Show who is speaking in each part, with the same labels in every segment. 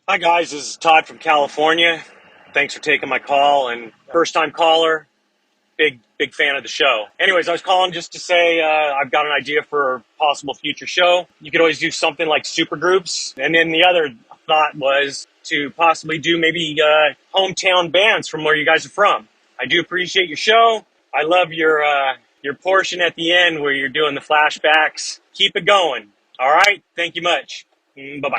Speaker 1: Hi guys, this is Todd from California. Thanks for taking my call, and first time caller, big fan of the show. Anyways, I was calling just to say I've got an idea for a possible future show. You could always do something like supergroups, and then the other thought was to possibly do maybe hometown bands from where you guys are from. I do appreciate your show. I love your portion at the end where you're doing the flashbacks. Keep it going. All right, thank you much. Bye-bye.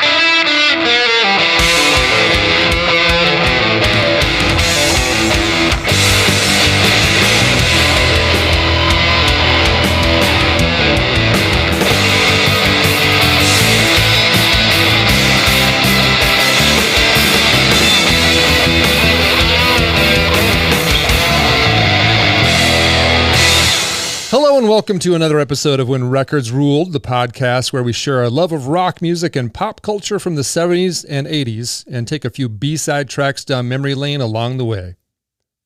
Speaker 2: Hello and welcome to another episode of When Records Ruled, the podcast where we share our love of rock music and pop culture from the 70s and 80s and take a few B-side tracks down memory lane along the way.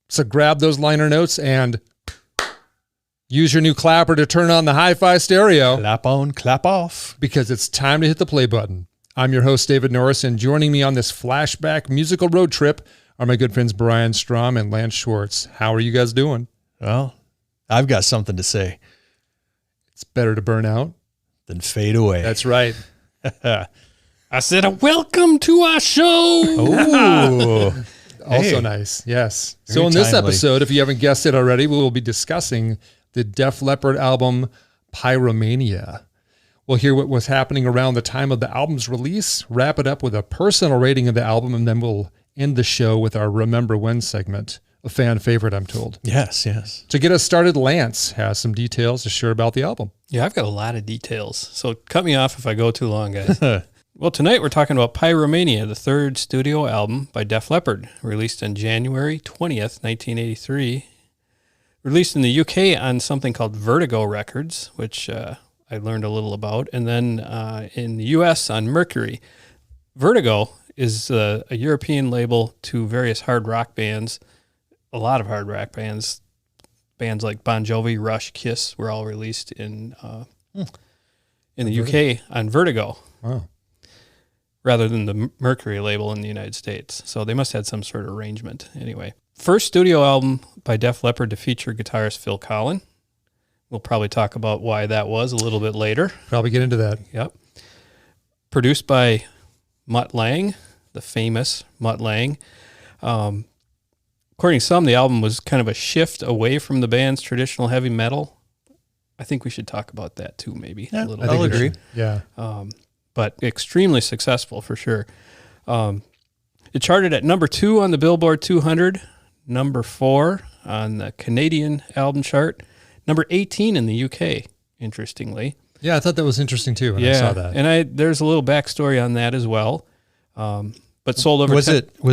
Speaker 2: So grab those liner notes and use your new clapper to turn on the hi-fi stereo.
Speaker 3: Clap on, clap off.
Speaker 2: Because it's time to hit the play button. I'm your host, David Norris, and joining me on this flashback musical road trip are my good friends Brian Strom and Lance Schwartz. How are you guys doing?
Speaker 3: Well, I've got something to say.
Speaker 2: It's better to burn out
Speaker 3: than fade away.
Speaker 2: That's right.
Speaker 4: I said, welcome to our show.
Speaker 2: Oh, also nice. Yes. So in this
Speaker 3: timely
Speaker 2: episode, if you haven't guessed it already, we will be discussing the Def Leppard album Pyromania. We'll hear what was happening around the time of the album's release, wrap it up with a personal rating of the album, and then we'll end the show with our Remember When segment. A fan favorite, I'm told.
Speaker 3: Yes, yes.
Speaker 2: To get us started, Lance has some details to share about the album.
Speaker 4: Yeah, I've got a lot of details, so cut me off if I go too long, guys. Well, tonight we're talking about Pyromania, the third studio album by Def Leppard, released on January 20th, 1983. Released in the UK on something called Vertigo Records, which I learned a little about, and then in the US on Mercury. Vertigo is a European label to various hard rock bands. A lot of hard rock bands like Bon Jovi, Rush, Kiss were all released in the UK on Vertigo.
Speaker 2: Wow.
Speaker 4: Rather than the Mercury label in the United States. So they must have had some sort of arrangement. Anyway, first studio album by Def Leppard to feature guitarist Phil Collen. We'll probably talk about why that was a little bit later.
Speaker 2: Probably get into that.
Speaker 4: Yep. Produced by Mutt Lange, the famous Mutt Lange. According to some, the album was kind of a shift away from the band's traditional heavy metal. I think we should talk about that too, maybe.
Speaker 3: Yeah,
Speaker 4: a little
Speaker 3: I'll
Speaker 4: later.
Speaker 3: agree.
Speaker 2: Yeah.
Speaker 4: But extremely successful for sure. It charted at number 2 on the Billboard 200, number 4 on the Canadian album chart, number 18 in the UK, interestingly.
Speaker 2: Yeah, I thought that was interesting too when I saw that.
Speaker 4: And there's a little backstory on that as well. But sold over.
Speaker 3: Was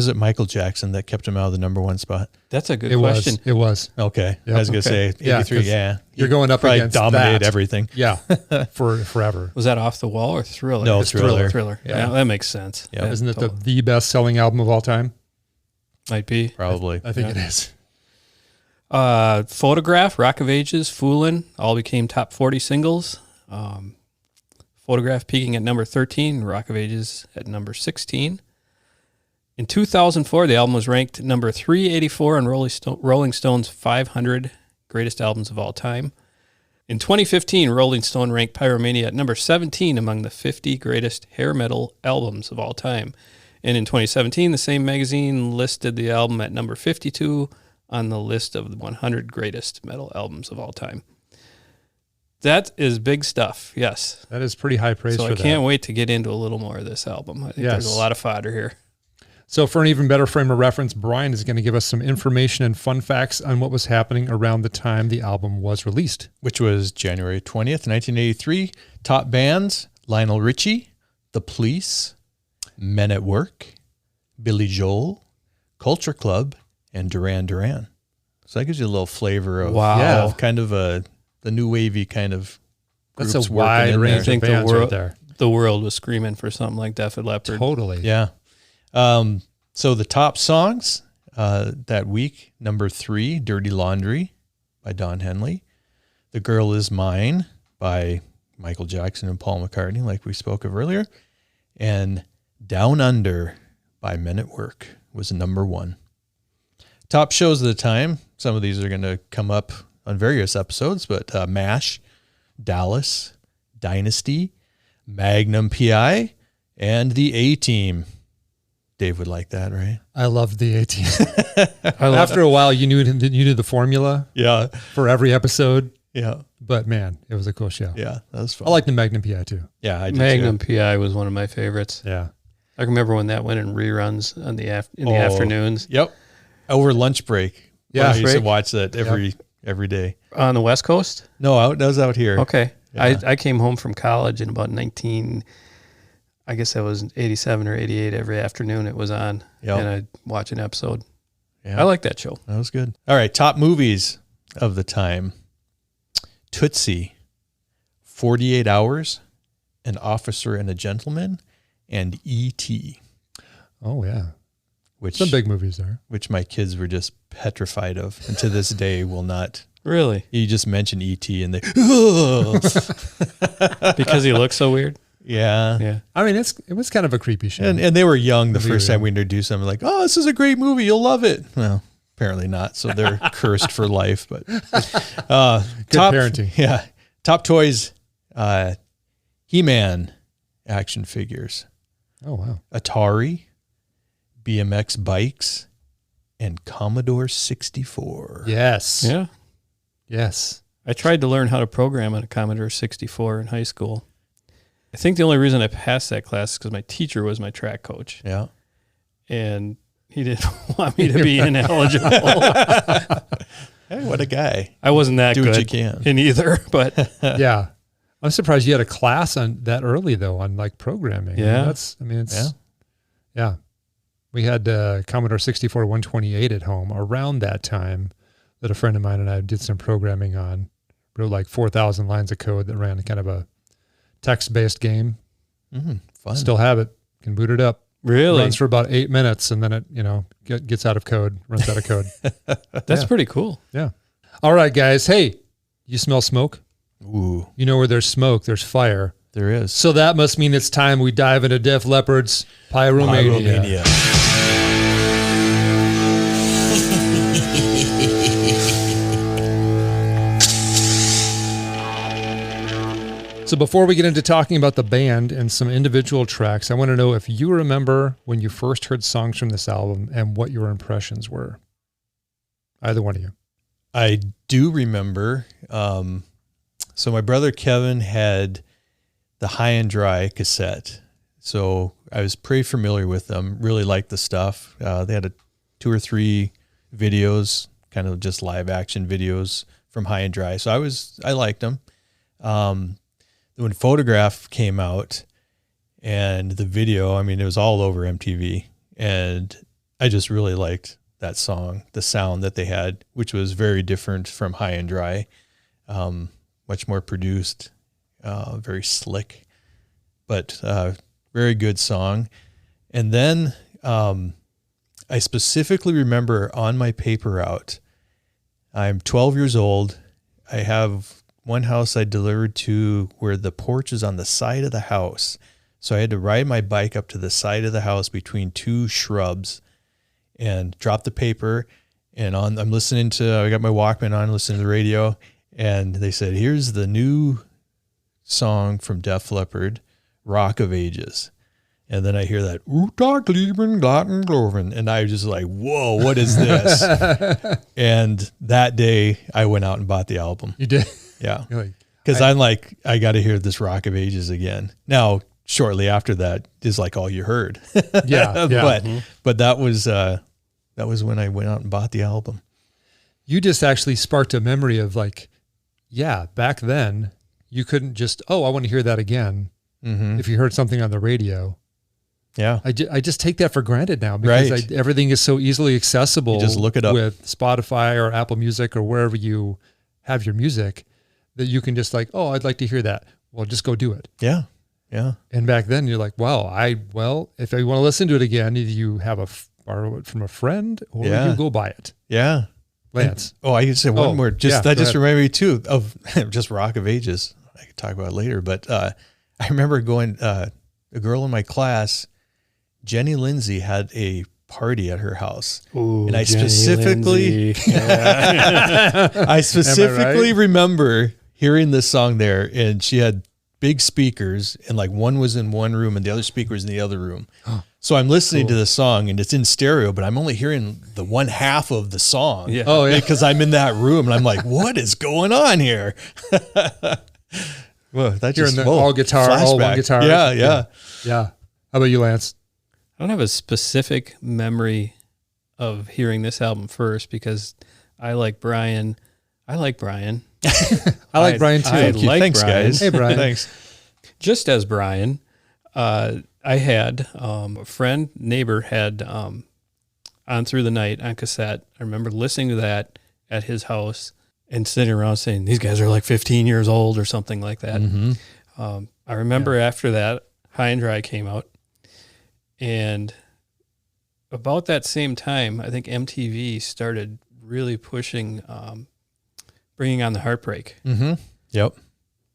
Speaker 3: it Michael Jackson that kept him out of the number one spot?
Speaker 4: That's a good question.
Speaker 2: It was.
Speaker 3: Okay.
Speaker 2: Yep.
Speaker 3: I was going to say 83. Yeah.
Speaker 2: You're going up
Speaker 3: Probably
Speaker 2: against
Speaker 3: dominated
Speaker 2: that.
Speaker 3: everything.
Speaker 2: Yeah. For forever.
Speaker 4: Was that Off the Wall or Thriller?
Speaker 3: No,
Speaker 4: It's
Speaker 3: Thriller.
Speaker 4: Thriller.
Speaker 2: Yeah.
Speaker 4: Yeah, that makes sense.
Speaker 3: Yeah.
Speaker 2: Isn't it the best-selling album of all time?
Speaker 4: Might be.
Speaker 3: Probably.
Speaker 2: I think it is.
Speaker 4: Photograph, Rock of Ages, Foolin' all became top 40 singles. Photograph peaking at number 13, Rock of Ages at number 16. In 2004, the album was ranked number 384 on Rolling Stone's 500 greatest albums of all time. In 2015, Rolling Stone ranked Pyromania at number 17 among the 50 greatest hair metal albums of all time. And in 2017, the same magazine listed the album at number 52 on the list of the 100 greatest metal albums of all time. That is big stuff, yes.
Speaker 2: That is pretty high praise
Speaker 4: so
Speaker 2: for
Speaker 4: I
Speaker 2: that.
Speaker 4: can't wait to get into a little more of this album. I think there's a lot of fodder here.
Speaker 2: So for an even better frame of reference, Brian is going to give us some information and fun facts on what was happening around the time the album was released.
Speaker 3: Which was January 20th, 1983. Top bands, Lionel Richie, The Police, Men at Work, Billy Joel, Culture Club, and Duran Duran. So that gives you a little flavor of, of kind of the new wavy kind of groups.
Speaker 2: That's a wide range of bands right there.
Speaker 4: The world was screaming for something like Def Leppard.
Speaker 2: Totally.
Speaker 3: Yeah. So the top songs that week, number 3, Dirty Laundry by Don Henley. The Girl Is Mine by Michael Jackson and Paul McCartney, like we spoke of earlier. And Down Under by Men at Work was number 1. Top shows of the time. Some of these are going to come up on various episodes, but MASH, Dallas, Dynasty, Magnum PI, and the A-Team. Dave would like that, right?
Speaker 2: I loved the A-Team. After a while, you knew the formula
Speaker 3: Yeah.
Speaker 2: for every episode.
Speaker 3: Yeah.
Speaker 2: But man, it was a cool show.
Speaker 3: Yeah. That was fun.
Speaker 2: I like the Magnum PI too.
Speaker 3: Yeah, I did
Speaker 4: Magnum
Speaker 3: too.
Speaker 4: PI was one of my favorites.
Speaker 2: Yeah.
Speaker 4: I remember when that went in reruns on the afternoons
Speaker 3: Yep. Over lunch break.
Speaker 2: Yeah.
Speaker 3: I used to watch that every day.
Speaker 4: on the West Coast.
Speaker 3: No, that was out here.
Speaker 4: Okay,
Speaker 3: Yeah.
Speaker 4: I came home from college in about I guess that was 87 or 88. Every afternoon it was on,
Speaker 3: Yep.
Speaker 4: and I'd watch an episode.
Speaker 3: Yeah.
Speaker 4: I like that show.
Speaker 3: That was good. All right, top movies of the time. Tootsie, 48 Hours, An Officer and a Gentleman, and E.T.,
Speaker 2: Oh yeah.
Speaker 3: which
Speaker 2: Some big movies there.
Speaker 3: which my kids were just petrified of, and to this day will not.
Speaker 4: Really,
Speaker 3: You just mention E.T. and they,
Speaker 4: because he looks so weird.
Speaker 3: yeah.
Speaker 4: Yeah,
Speaker 2: I mean, it was kind of a creepy show.
Speaker 3: And they were young the
Speaker 2: We
Speaker 3: first
Speaker 2: were
Speaker 3: time we introduced them. Like, oh, this is a great movie. You'll love it. Well, apparently not. So they're cursed for life. But top
Speaker 2: parenting.
Speaker 3: Yeah. Top toys, He-Man action figures,
Speaker 2: Oh wow.
Speaker 3: Atari, BMX bikes, and Commodore 64.
Speaker 2: Yes.
Speaker 4: yeah.
Speaker 2: Yes.
Speaker 4: I tried to learn how to program on a Commodore 64 in high school. I think the only reason I passed that class is because my teacher was my track coach,
Speaker 3: Yeah.
Speaker 4: and he didn't want me to be ineligible.
Speaker 3: Hey, what a guy.
Speaker 4: I wasn't that
Speaker 3: Do
Speaker 4: good
Speaker 3: what you can.
Speaker 4: in either, but
Speaker 2: Yeah. I'm surprised you had a class on that early though, on like programming.
Speaker 4: Yeah.
Speaker 2: Yeah. We had Commodore 64 128 at home around that time that a friend of mine and I did some programming on. Wrote like 4,000 lines of code that ran kind of a text-based game.
Speaker 3: Fun.
Speaker 2: Still have it. Can boot it up.
Speaker 4: really,
Speaker 2: Runs for about 8 minutes and then it gets out of code, runs out of code.
Speaker 4: that's pretty cool.
Speaker 2: Yeah. All right, guys. Hey, you smell smoke?
Speaker 3: Ooh,
Speaker 2: You know where there's smoke, there's fire.
Speaker 3: there is.
Speaker 2: So that must mean it's time we dive into Def Leppard's Pyromania.
Speaker 3: Pyromania.
Speaker 2: So before we get into talking about the band and some individual tracks, I want to know if you remember when you first heard songs from this album and what your impressions were. Either one of you.
Speaker 3: I do remember. So my brother Kevin had the High and Dry cassette. So I was pretty familiar with them, really liked the stuff. They had 2 or 3 videos, kind of just live action videos from High and Dry. So I liked them. When Photograph came out and the video, I mean, it was all over MTV, and I just really liked that song, the sound that they had, which was very different from High and Dry, much more produced, very slick, but very good song. And then I specifically remember on my paper route, I'm 12 years old. I have one house I delivered to where the porch is on the side of the house. So I had to ride my bike up to the side of the house between 2 shrubs and drop the paper. And I'm listening I got my Walkman on, listening to the radio. And they said, here's the new song from Def Leppard, Rock of Ages. And then I hear that, and I was just like, whoa, what is this? And that day I went out and bought the album.
Speaker 2: You did?
Speaker 3: Yeah.
Speaker 2: You're like,
Speaker 3: Because I'm like, I got to hear this Rock of Ages again. Now, shortly after that is like all you heard.
Speaker 2: Yeah.
Speaker 3: But that was when I went out and bought the album.
Speaker 2: You just actually sparked a memory of like, yeah, back then you couldn't just, I want to hear that again.
Speaker 3: Mm-hmm.
Speaker 2: If you heard something on the radio.
Speaker 3: Yeah.
Speaker 2: I just take that for granted now because
Speaker 3: Right.
Speaker 2: everything is so easily accessible.
Speaker 3: You just look it up.
Speaker 2: With Spotify or Apple Music or wherever you have your music that you can just like, I'd like to hear that. Well, just go do it.
Speaker 3: Yeah. Yeah.
Speaker 2: And back then you're like, if I want to listen to it again, either you have borrow it from a friend or
Speaker 3: Yeah.
Speaker 2: you go buy it.
Speaker 3: Yeah.
Speaker 2: Lance.
Speaker 3: I could say one more.
Speaker 2: yeah,
Speaker 3: That
Speaker 2: go
Speaker 3: just
Speaker 2: ahead.
Speaker 3: reminded me too of just Rock of Ages. I could talk about it later, but I remember going, a girl in my class Jenny Lindsay had a party at her house.
Speaker 4: Ooh,
Speaker 3: and I
Speaker 4: Jenny
Speaker 3: specifically, I specifically remember hearing this song there, and she had big speakers, and like one was in one room and the other speaker was in the other room. So I'm listening to the song and it's in stereo, but I'm only hearing the one half of the song.
Speaker 4: Yeah.
Speaker 2: Oh, yeah.
Speaker 3: Because I'm in that room and I'm like, what is going on here? Well, that
Speaker 2: Hearing
Speaker 3: just
Speaker 2: the all guitar, all one
Speaker 3: flashback.
Speaker 2: guitar.
Speaker 3: Yeah.
Speaker 2: Yeah. How about you, Lance?
Speaker 4: I don't have a specific memory of hearing this album first because I like Brian. I like Brian.
Speaker 2: I like Brian too.
Speaker 4: I like
Speaker 3: Thanks,
Speaker 4: Brian.
Speaker 3: guys.
Speaker 2: Hey, Brian.
Speaker 3: Thanks.
Speaker 4: Just as Brian, I had a friend, neighbor had On Through the Night on cassette. I remember listening to that at his house and sitting around saying, these guys are like 15 years old or something like that.
Speaker 3: Mm-hmm.
Speaker 4: I remember after that, High and Dry came out. And about that same time, I think MTV started really pushing Bringing on the Heartbreak.
Speaker 3: Mm-hmm. Yep.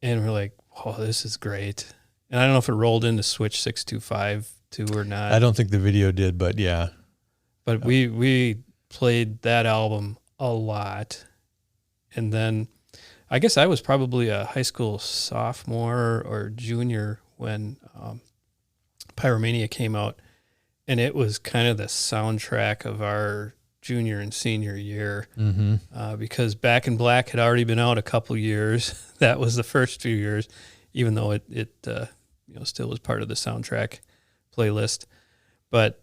Speaker 4: And we're like, oh, this is great. And I don't know if it rolled into Switch 625 too or not.
Speaker 3: I don't think the video did, but yeah.
Speaker 4: But we played that album a lot. And then I guess I was probably a high school sophomore or junior when Pyromania came out. And it was kind of the soundtrack of our junior and senior year, because Back in Black had already been out a couple years. That was the first few years, even though it still was part of the soundtrack playlist. But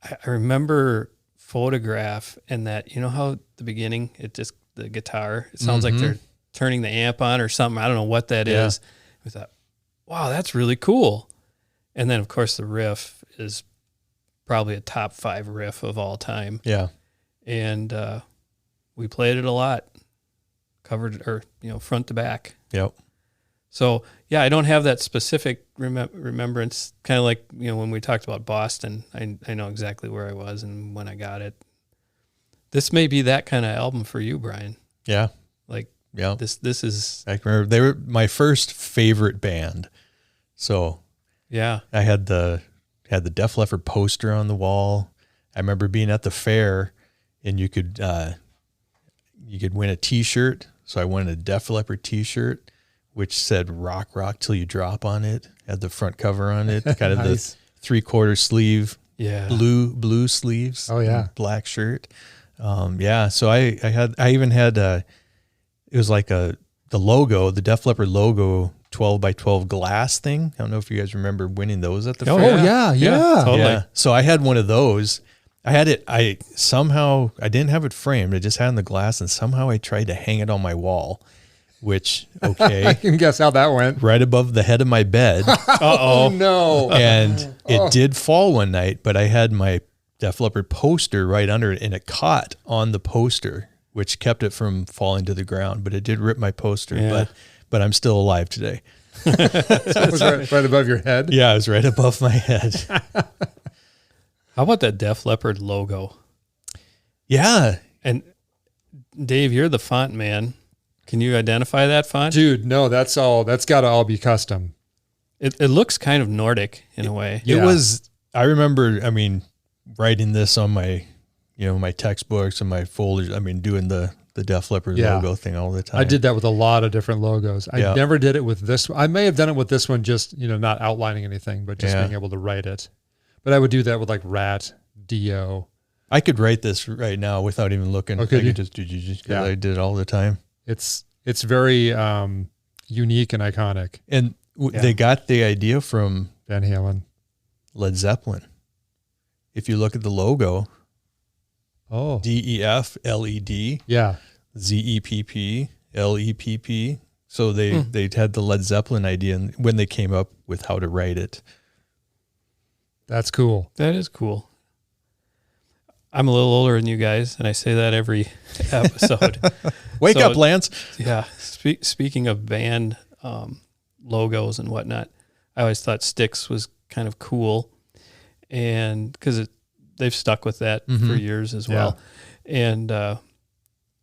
Speaker 4: I remember Photograph and that, you know how at the beginning the guitar, it sounds like they're turning the amp on or something. I don't know what that is. We thought, wow, that's really cool. And then of course the riff is probably a top 5 riff of all time.
Speaker 3: Yeah.
Speaker 4: And we played it a lot, covered front to back.
Speaker 3: Yep.
Speaker 4: So yeah, I don't have that specific remembrance. Kind of like when we talked about Boston, I know exactly where I was and when I got it. This may be that kind of album for you, Brian.
Speaker 3: Yeah.
Speaker 4: Like
Speaker 3: Yeah.
Speaker 4: this is.
Speaker 3: I can remember they were my first favorite band. So
Speaker 4: Yeah.
Speaker 3: I had the Def Leppard poster on the wall. I remember being at the fair and you could win a t-shirt. So I won a Def Leppard t-shirt, which said rock till you drop on it. Had the front cover on it, kind of
Speaker 2: Nice.
Speaker 3: the 3/4 sleeve,
Speaker 4: Yeah.
Speaker 3: blue sleeves.
Speaker 2: Oh, yeah.
Speaker 3: Black shirt. So I even had it was like the logo, the Def Leppard logo, 12 by 12 glass thing. I don't know if you guys remember winning those at the
Speaker 4: Oh,
Speaker 3: fair.
Speaker 2: yeah.
Speaker 4: Totally.
Speaker 3: Yeah. So I had one of those. I had it. I didn't have it framed. I just had it in the glass, and somehow I tried to hang it on my wall, which,
Speaker 2: I
Speaker 3: okay,
Speaker 2: can guess how that went.
Speaker 3: right above the head of my bed.
Speaker 2: Oh, no.
Speaker 3: And it did fall one night, but I had my Def Leppard poster right under it, and it caught on the poster, which kept it from falling to the ground. But it did rip my poster.
Speaker 4: Yeah.
Speaker 3: But I'm still alive today.
Speaker 2: It was right above your head.
Speaker 3: Yeah, it was right above my head.
Speaker 4: How about that Def Leppard logo?
Speaker 3: Yeah.
Speaker 4: And Dave, you're the font man. Can you identify that font?
Speaker 2: Dude, no, that's got to all be custom.
Speaker 4: It looks kind of Nordic in a way.
Speaker 3: It
Speaker 2: Yeah.
Speaker 3: was, I remember, writing this on my, my textbooks and my folders. Doing the Def Leppard logo thing all the time.
Speaker 2: I did that with a lot of different logos. I
Speaker 3: Yeah.
Speaker 2: never did it with this one. I may have done it with this one, just, not outlining anything, but just
Speaker 3: Yeah.
Speaker 2: being able to write it. But I would do that with like Rat, Dio.
Speaker 3: I could write this right now without even looking.
Speaker 2: Oh, could you?
Speaker 3: I could just
Speaker 2: Yeah.
Speaker 3: I did it all the time.
Speaker 2: It's very unique and iconic.
Speaker 3: And they got the idea from
Speaker 2: Van Halen.
Speaker 3: Led Zeppelin. If you look at the logo,
Speaker 2: Oh,
Speaker 3: DEF LED,
Speaker 2: yeah.
Speaker 3: ZEPP, LEPP. So they had the Led Zeppelin idea and when they came up with how to write it.
Speaker 2: That's cool.
Speaker 4: That is cool. I'm a little older than you guys, and I say that every episode.
Speaker 3: Wake up, Lance.
Speaker 4: Yeah. Speaking of band logos and whatnot, I always thought Styx was kind of cool, and because they've stuck with that for years as well. And I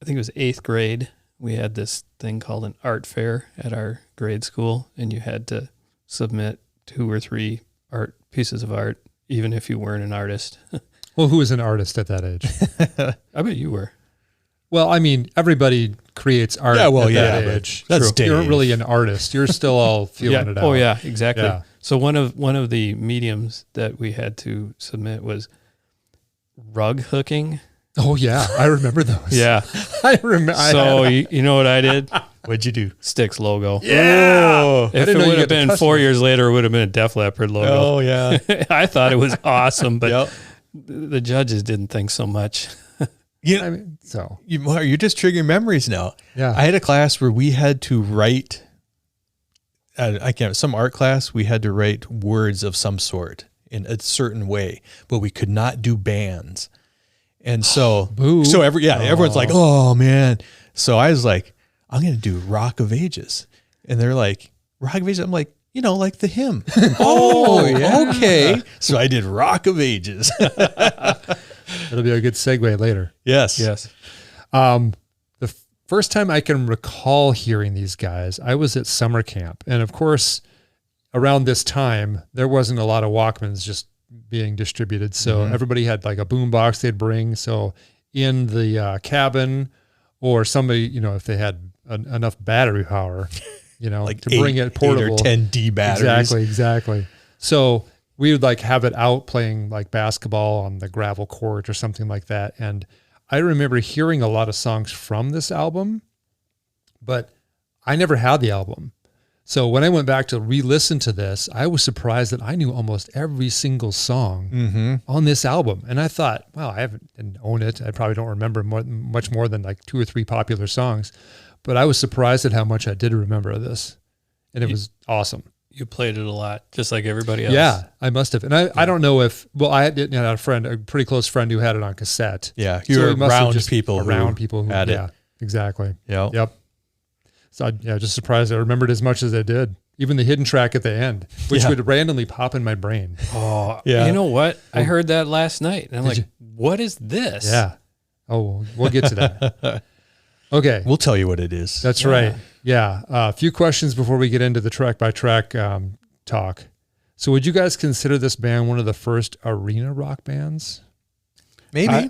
Speaker 4: think it was 8th grade. We had this thing called an art fair at our grade school, and you had to submit 2 or 3 art pieces of art even if you weren't an artist.
Speaker 2: Well, who was an artist at that age?
Speaker 4: I bet you were.
Speaker 2: Well, I mean, everybody creates art at that age.
Speaker 3: That's
Speaker 2: True. You aren't
Speaker 3: Dave.
Speaker 2: really an artist. You're still all feeling it out.
Speaker 4: Oh yeah, exactly.
Speaker 2: Yeah.
Speaker 4: So one of the mediums that we had to submit was rug hooking.
Speaker 2: Oh yeah, I remember those.
Speaker 4: Yeah.
Speaker 2: I remember.
Speaker 4: So you know what I did?
Speaker 3: What'd you do?
Speaker 4: Styx logo.
Speaker 3: Yeah.
Speaker 4: If it would have been 4 years later, it would have been a Def Leppard logo.
Speaker 3: Oh, yeah.
Speaker 4: I thought it was awesome, but
Speaker 3: Yep.
Speaker 4: the judges didn't think so much.
Speaker 3: You,
Speaker 2: I mean, so
Speaker 3: you're just triggering memories now.
Speaker 2: yeah.
Speaker 3: I had a class where we had to write, some art class, we had to write words of some sort in a certain way, but we could not do bands. And so,
Speaker 2: Boo.
Speaker 3: everyone's like, oh man. So I was like, I'm going to do Rock of Ages. And they're like, Rock of Ages? I'm like, like the hymn. Oh,
Speaker 2: yeah.
Speaker 3: okay. So I did Rock of Ages.
Speaker 2: It'll be a good segue later.
Speaker 3: Yes.
Speaker 2: The first time I can recall hearing these guys, I was at summer camp. And of course, around this time, there wasn't a lot of Walkmans just being distributed. So everybody had like a boom box they'd bring. So in the cabin, or somebody, if they had enough battery power,
Speaker 3: Like
Speaker 2: to bring it portable.
Speaker 3: 8 or 10 D batteries.
Speaker 2: Exactly. So we would like have it out playing like basketball on the gravel court or something like that. And I remember hearing a lot of songs from this album, but I never had the album. So when I went back to re-listen to this, I was surprised that I knew almost every single song on this album. And I thought, wow, I didn't own it. I probably don't remember much more than like 2 or 3 popular songs, but I was surprised at how much I did remember of this. And it was awesome.
Speaker 4: You played it a lot, just like everybody else.
Speaker 2: Yeah, I must have. And I don't know if, I had a friend, a pretty close friend who had it on cassette.
Speaker 3: Yeah. You were
Speaker 2: he must have
Speaker 3: around
Speaker 2: just
Speaker 3: people
Speaker 2: who
Speaker 3: had it.
Speaker 2: Yeah, exactly.
Speaker 3: Yep.
Speaker 2: So just surprised I remembered as much as I did. Even the hidden track at the end, which would randomly pop in my brain.
Speaker 4: Oh,
Speaker 3: Yeah.
Speaker 4: You know what? I heard that last night, and I'm like, what is this?
Speaker 2: Yeah. Oh, we'll get to that. Okay.
Speaker 3: We'll tell you what it is.
Speaker 2: That's right. Yeah. A few questions before we get into the track by track talk. So would you guys consider this band one of the first arena rock bands?
Speaker 3: Maybe.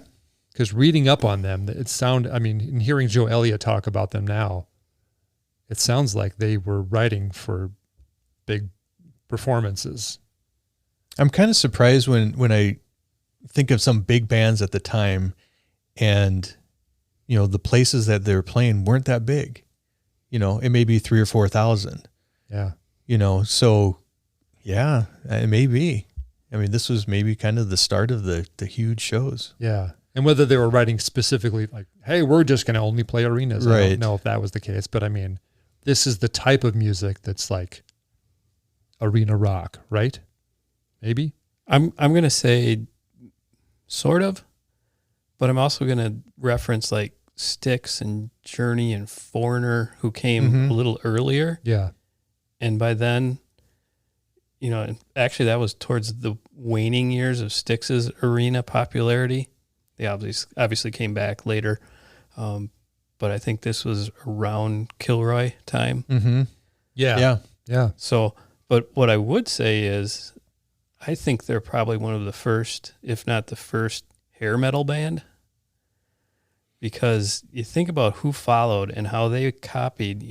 Speaker 2: Because reading up on them, and hearing Joe Elliott talk about them now, it sounds like they were writing for big performances.
Speaker 3: I'm kind of surprised when I think of some big bands at the time, and the places that they were playing weren't that big. It may be 3,000 or 4,000.
Speaker 2: Yeah.
Speaker 3: So yeah, it may be. I mean, this was maybe kind of the start of the huge shows.
Speaker 2: Yeah. And whether they were writing specifically like, hey, we're just going to only play arenas. I don't know if that was the case, but I mean, this is the type of music that's like arena rock, right? Maybe.
Speaker 4: I'm going to say sort of, but I'm also going to reference like Styx and Journey and Foreigner, who came a little earlier.
Speaker 2: Yeah.
Speaker 4: And by then, actually that was towards the waning years of Styx's arena popularity. They obviously came back later. But I think this was around Kilroy time.
Speaker 3: Mm-hmm.
Speaker 2: Yeah.
Speaker 4: So, but what I would say is, I think they're probably one of the first, if not the first, hair metal band. Because you think about who followed and how they copied,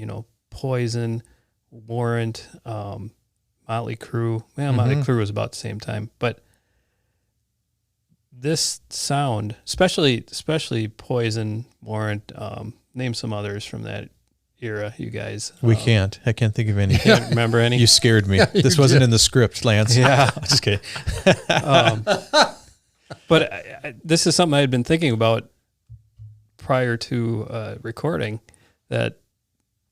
Speaker 4: Poison, Warrant, Motley Crue. Well, Motley Crue was about the same time, but this sound, especially Poison, Warrant, name some others from that era, you guys.
Speaker 3: I can't think of any.
Speaker 4: Can't remember any?
Speaker 3: You scared me. This wasn't in the script, Lance.
Speaker 4: Yeah.
Speaker 3: Just kidding.
Speaker 4: But this is something I had been thinking about prior to recording, that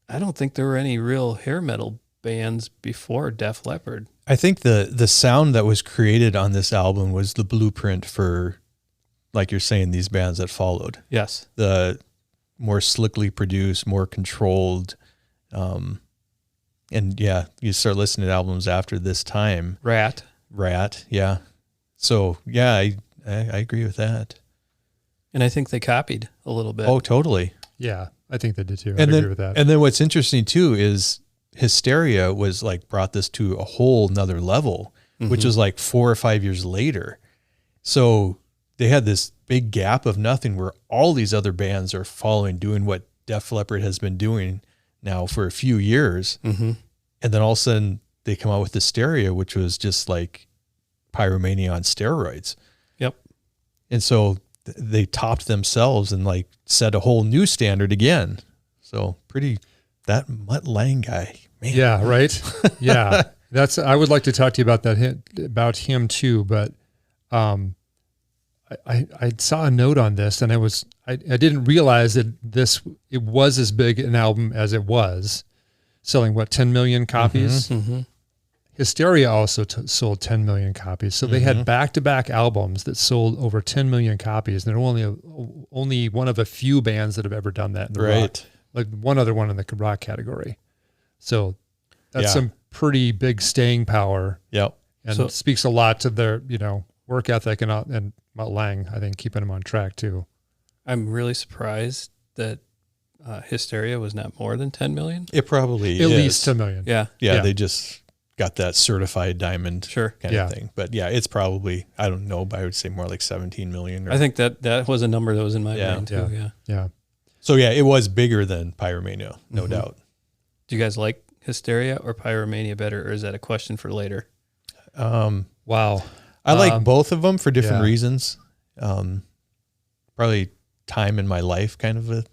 Speaker 4: I don't think there were any real hair metal bands before Def Leppard.
Speaker 3: I think the sound that was created on this album was the blueprint for, like you're saying, these bands that followed.
Speaker 4: Yes.
Speaker 3: The more slickly produced, more controlled. And yeah, you start listening to albums after this time.
Speaker 4: Rat.
Speaker 3: Yeah. So yeah, I agree with that.
Speaker 4: And I think they copied a little bit.
Speaker 3: Oh, totally.
Speaker 2: Yeah. I think they did too.
Speaker 3: And
Speaker 2: I agree with that.
Speaker 3: And then what's interesting too is Hysteria was like brought this to a whole nother level which was like 4 or 5 years later. So they had this big gap of nothing where all these other bands are following, doing what Def Leppard has been doing now for a few years.
Speaker 4: Mm-hmm.
Speaker 3: And then all of a sudden they come out with Hysteria, which was just like Pyromania on steroids.
Speaker 4: Yep.
Speaker 3: And so they topped themselves and like set a whole new standard again. So that Mutt Lange guy, man.
Speaker 2: Yeah. Right. Yeah. I would like to talk to you about about him too, but, I saw a note on this and I didn't realize that it was as big an album as it was, selling 10 million copies.
Speaker 4: Mm-hmm.
Speaker 2: Hysteria also sold 10 million copies. So they had back-to-back albums that sold over 10 million copies. And they're only one of a few bands that have ever done that in the rock, like one other one in the rock category. So that's some pretty big staying power.
Speaker 3: Yep.
Speaker 2: And it speaks a lot to their, work ethic and Mutt Lange, I think, keeping them on track too.
Speaker 4: I'm really surprised that Hysteria was not more than 10 million.
Speaker 3: It probably
Speaker 2: At
Speaker 3: is.
Speaker 2: least 10 million.
Speaker 4: Yeah.
Speaker 3: Yeah, they just got that certified diamond kind of thing. But yeah, it's probably, I don't know, but I would say more like 17 million.
Speaker 4: I think that was a number that was in my mind too.
Speaker 2: Yeah.
Speaker 3: So yeah, it was bigger than Pyromania, no doubt.
Speaker 4: Do you guys like Hysteria or Pyromania better, or is that a question for later?
Speaker 2: Wow.
Speaker 3: I like both of them for different reasons. Probably time in my life kind of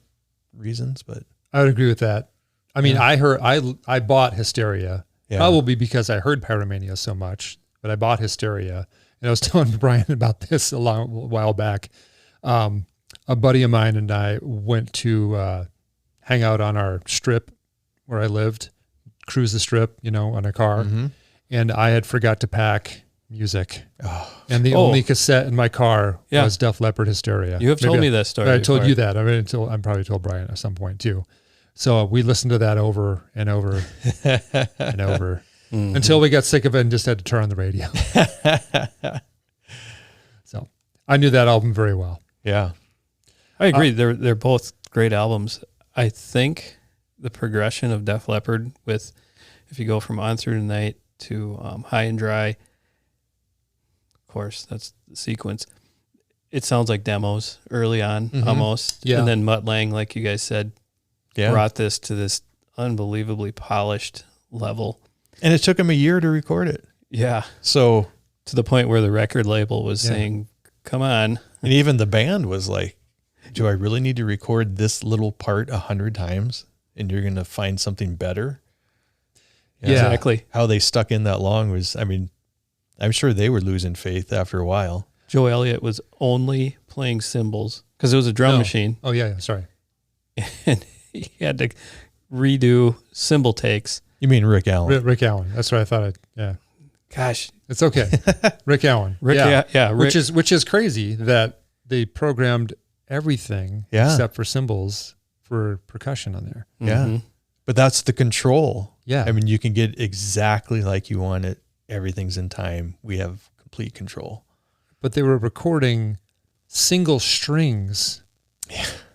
Speaker 3: reasons, but
Speaker 2: I would agree with that. I mean, I bought Hysteria probably because I heard Pyromania so much, but I bought Hysteria, and I was telling Brian about this a while back. A buddy of mine and I went to hang out on our strip where I lived, cruise the strip, on a car, and I had forgot to pack music. And the only cassette in my car was Def Leppard Hysteria.
Speaker 4: You have told me that story.
Speaker 2: I told you that. I mean, I'm probably told Brian at some point too. So we listened to that over and over and over until we got sick of it and just had to turn on the radio. So I knew that album very well.
Speaker 3: Yeah.
Speaker 4: I agree. They're both great albums. I think the progression of Def Leppard with, if you go from On Through the Night to High and Dry, of course, that's the sequence. It sounds like demos early on, almost.
Speaker 2: Yeah.
Speaker 4: And then Mutt Lange, like you guys said, brought this to this unbelievably polished level.
Speaker 3: And it took him a year to record it.
Speaker 4: Yeah.
Speaker 3: So
Speaker 4: to the point where the record label was saying, come on.
Speaker 3: And even the band was like, do I really need to record this little part 100 times and you're going to find something better?
Speaker 2: Yeah.
Speaker 4: Exactly.
Speaker 3: How they stuck in that long was, I mean, I'm sure they were losing faith after a while.
Speaker 4: Joe Elliott was only playing cymbals because it was a drum machine.
Speaker 2: Oh, yeah. Sorry.
Speaker 4: And he had to redo cymbal takes.
Speaker 3: You mean Rick Allen?
Speaker 2: Rick Allen. That's what I thought.
Speaker 4: Gosh.
Speaker 2: It's okay. Rick Allen.
Speaker 4: Rick.
Speaker 2: Which is crazy that they programmed everything except for cymbals for percussion on there.
Speaker 3: Yeah. But that's the control.
Speaker 2: Yeah.
Speaker 3: I mean, you can get exactly like you want it. Everything's in time. We have complete control.
Speaker 2: But they were recording single strings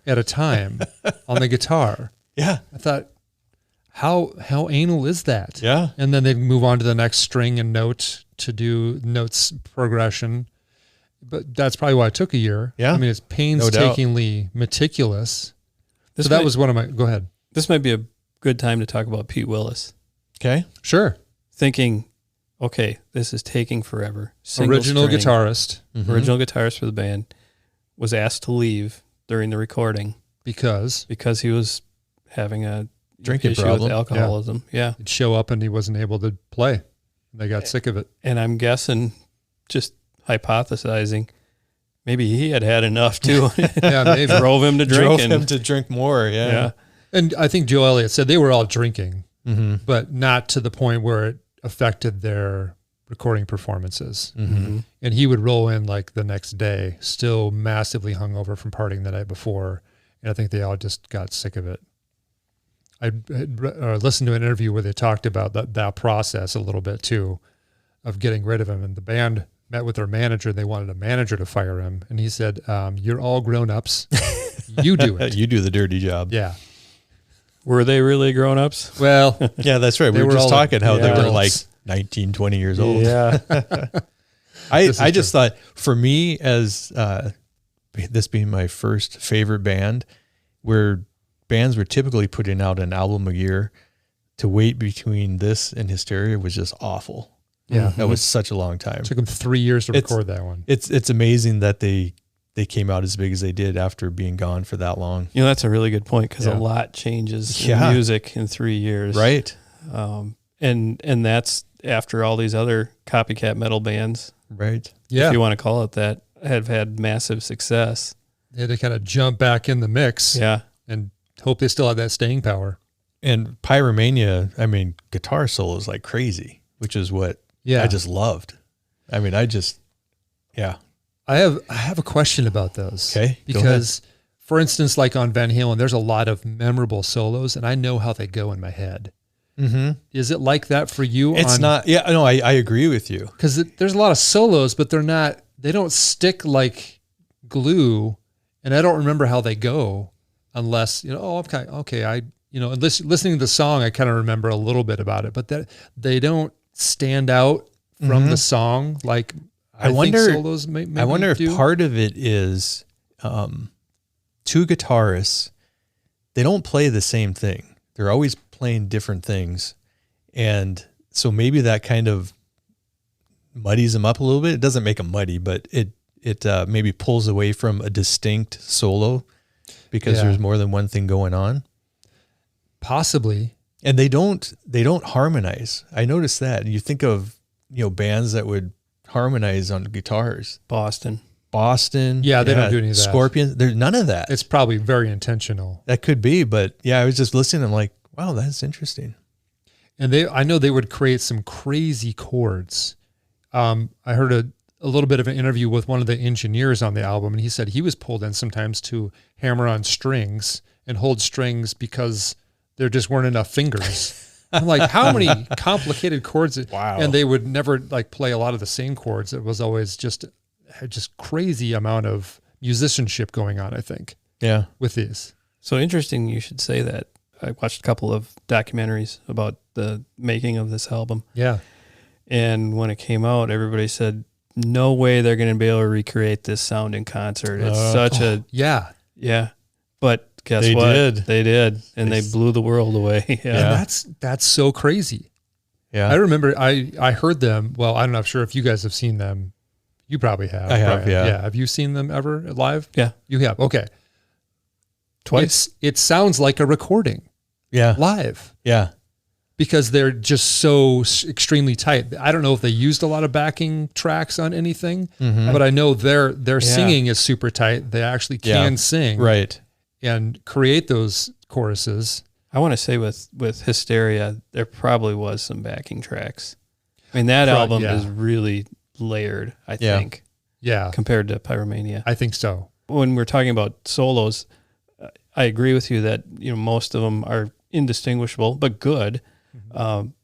Speaker 2: at a time on the guitar.
Speaker 3: Yeah.
Speaker 2: I thought, how anal is that?
Speaker 3: Yeah.
Speaker 2: And then they'd move on to the next string and note to do notes progression. But that's probably why it took a year.
Speaker 3: Yeah.
Speaker 2: I mean, it's painstakingly meticulous. So that was one of my, go ahead.
Speaker 4: This might be a good time to talk about Pete Willis.
Speaker 3: Okay.
Speaker 2: Sure.
Speaker 4: Thinking, okay, this is taking forever.
Speaker 2: Original guitarist
Speaker 4: for the band was asked to leave during the recording
Speaker 2: because
Speaker 4: he was having a
Speaker 3: drinking
Speaker 4: issue
Speaker 3: problem
Speaker 4: with alcoholism. Yeah.
Speaker 2: He'd show up and he wasn't able to play. They got sick of it.
Speaker 4: And I'm guessing, just hypothesizing, maybe he had enough too.
Speaker 2: Yeah, maybe.
Speaker 4: Drove him to drink.
Speaker 3: Drove him to drink more. Yeah.
Speaker 2: And I think Joe Elliott said they were all drinking, but not to the point where it affected their recording performances. And he would roll in like the next day, still massively hungover from partying the night before. And I think they all just got sick of it. I listened to an interview where they talked about that process a little bit too, of getting rid of him. And the band met with their manager. They wanted a manager to fire him. And he said, you're all grown-ups. You do it.
Speaker 3: You do the dirty job.
Speaker 2: Yeah.
Speaker 4: Were they really grown-ups?
Speaker 2: Well,
Speaker 3: yeah, that's right. We
Speaker 2: They
Speaker 3: were
Speaker 2: were
Speaker 3: just
Speaker 2: all
Speaker 3: talking how they were
Speaker 2: adults.
Speaker 3: like 19, 20 years old.
Speaker 4: Yeah.
Speaker 3: I just thought, for me, as this being my first favorite band, where bands were typically putting out an album a year, to wait between this and Hysteria was just awful.
Speaker 2: Yeah.
Speaker 3: That was such a long time.
Speaker 2: It took them 3 years to record that one.
Speaker 3: It's amazing that they came out as big as they did after being gone for that long.
Speaker 4: You know, that's a really good point, because
Speaker 2: Yeah.
Speaker 4: a lot changes in music in 3 years.
Speaker 3: Right.
Speaker 4: And that's after all these other copycat metal bands,
Speaker 3: Right.
Speaker 2: Yeah.
Speaker 4: if you want to call it that, have had massive success.
Speaker 2: They had to kind of jump back in the mix and hope they still have that staying power.
Speaker 3: And Pyromania, I mean, guitar solos like crazy, which is what I just loved. I mean, I
Speaker 2: have a question about those.
Speaker 3: Okay, go
Speaker 2: Because, for instance, like on Van Halen, there's a lot of memorable solos, and I know how they go in my head.
Speaker 3: Mm-hmm.
Speaker 2: Is it like that for you?
Speaker 3: It's not. Yeah, no, I agree with you.
Speaker 2: Because there's a lot of solos, but they don't stick like glue, and I don't remember how they go unless, listening to the song, I kind of remember a little bit about it, but that they don't stand out from the song like I
Speaker 3: wonder.
Speaker 2: think solos maybe
Speaker 3: I wonder
Speaker 2: do.
Speaker 3: if part of it is two guitarists. They don't play the same thing. They're always playing different things, and so maybe that kind of muddies them up a little bit. It doesn't make them muddy, but it maybe pulls away from a distinct solo because there's more than one thing going on.
Speaker 2: Possibly.
Speaker 3: And they don't harmonize. I noticed that. You think of, bands that would harmonize on guitars.
Speaker 4: Boston.
Speaker 2: Yeah, they don't do any of that.
Speaker 3: Scorpions. There's none of that.
Speaker 2: It's probably very intentional.
Speaker 3: That could be, but yeah, I was just listening. I'm like, wow, that's interesting.
Speaker 2: And I know they would create some crazy chords. I heard a little bit of an interview with one of the engineers on the album, and he said he was pulled in sometimes to hammer on strings and hold strings because there just weren't enough fingers. I'm like, how many complicated chords?
Speaker 3: Wow.
Speaker 2: And they would never play a lot of the same chords. It was always just crazy amount of musicianship going on, I think.
Speaker 3: Yeah.
Speaker 2: With these.
Speaker 4: So interesting you should say that. I watched a couple of documentaries about the making of this album.
Speaker 2: Yeah.
Speaker 4: And when it came out, everybody said, no way they're going to be able to recreate this sound in concert. It's yeah. But guess
Speaker 3: They
Speaker 4: what?
Speaker 3: did.
Speaker 4: They did. And they blew the world away.
Speaker 2: Yeah. And that's so crazy.
Speaker 3: Yeah.
Speaker 2: I remember I heard them. Well, I'm not sure if you guys have seen them. You probably have.
Speaker 3: I have,
Speaker 2: Brian.
Speaker 3: yeah.
Speaker 2: Yeah. Have you seen them ever live?
Speaker 4: Yeah.
Speaker 2: You have. Okay.
Speaker 4: Twice.
Speaker 2: It sounds like a recording
Speaker 3: Yeah.
Speaker 2: live
Speaker 3: Yeah.
Speaker 2: because they're just so extremely tight. I don't know if they used a lot of backing tracks on anything, but I know their singing is super tight. They actually can sing
Speaker 3: Right.
Speaker 2: and create those choruses.
Speaker 4: I want to say with Hysteria, there probably was some backing tracks. I mean, that album is really layered, I think, compared to Pyromania.
Speaker 2: I think so.
Speaker 4: When we're talking about solos, I agree with you that most of them are indistinguishable, but good.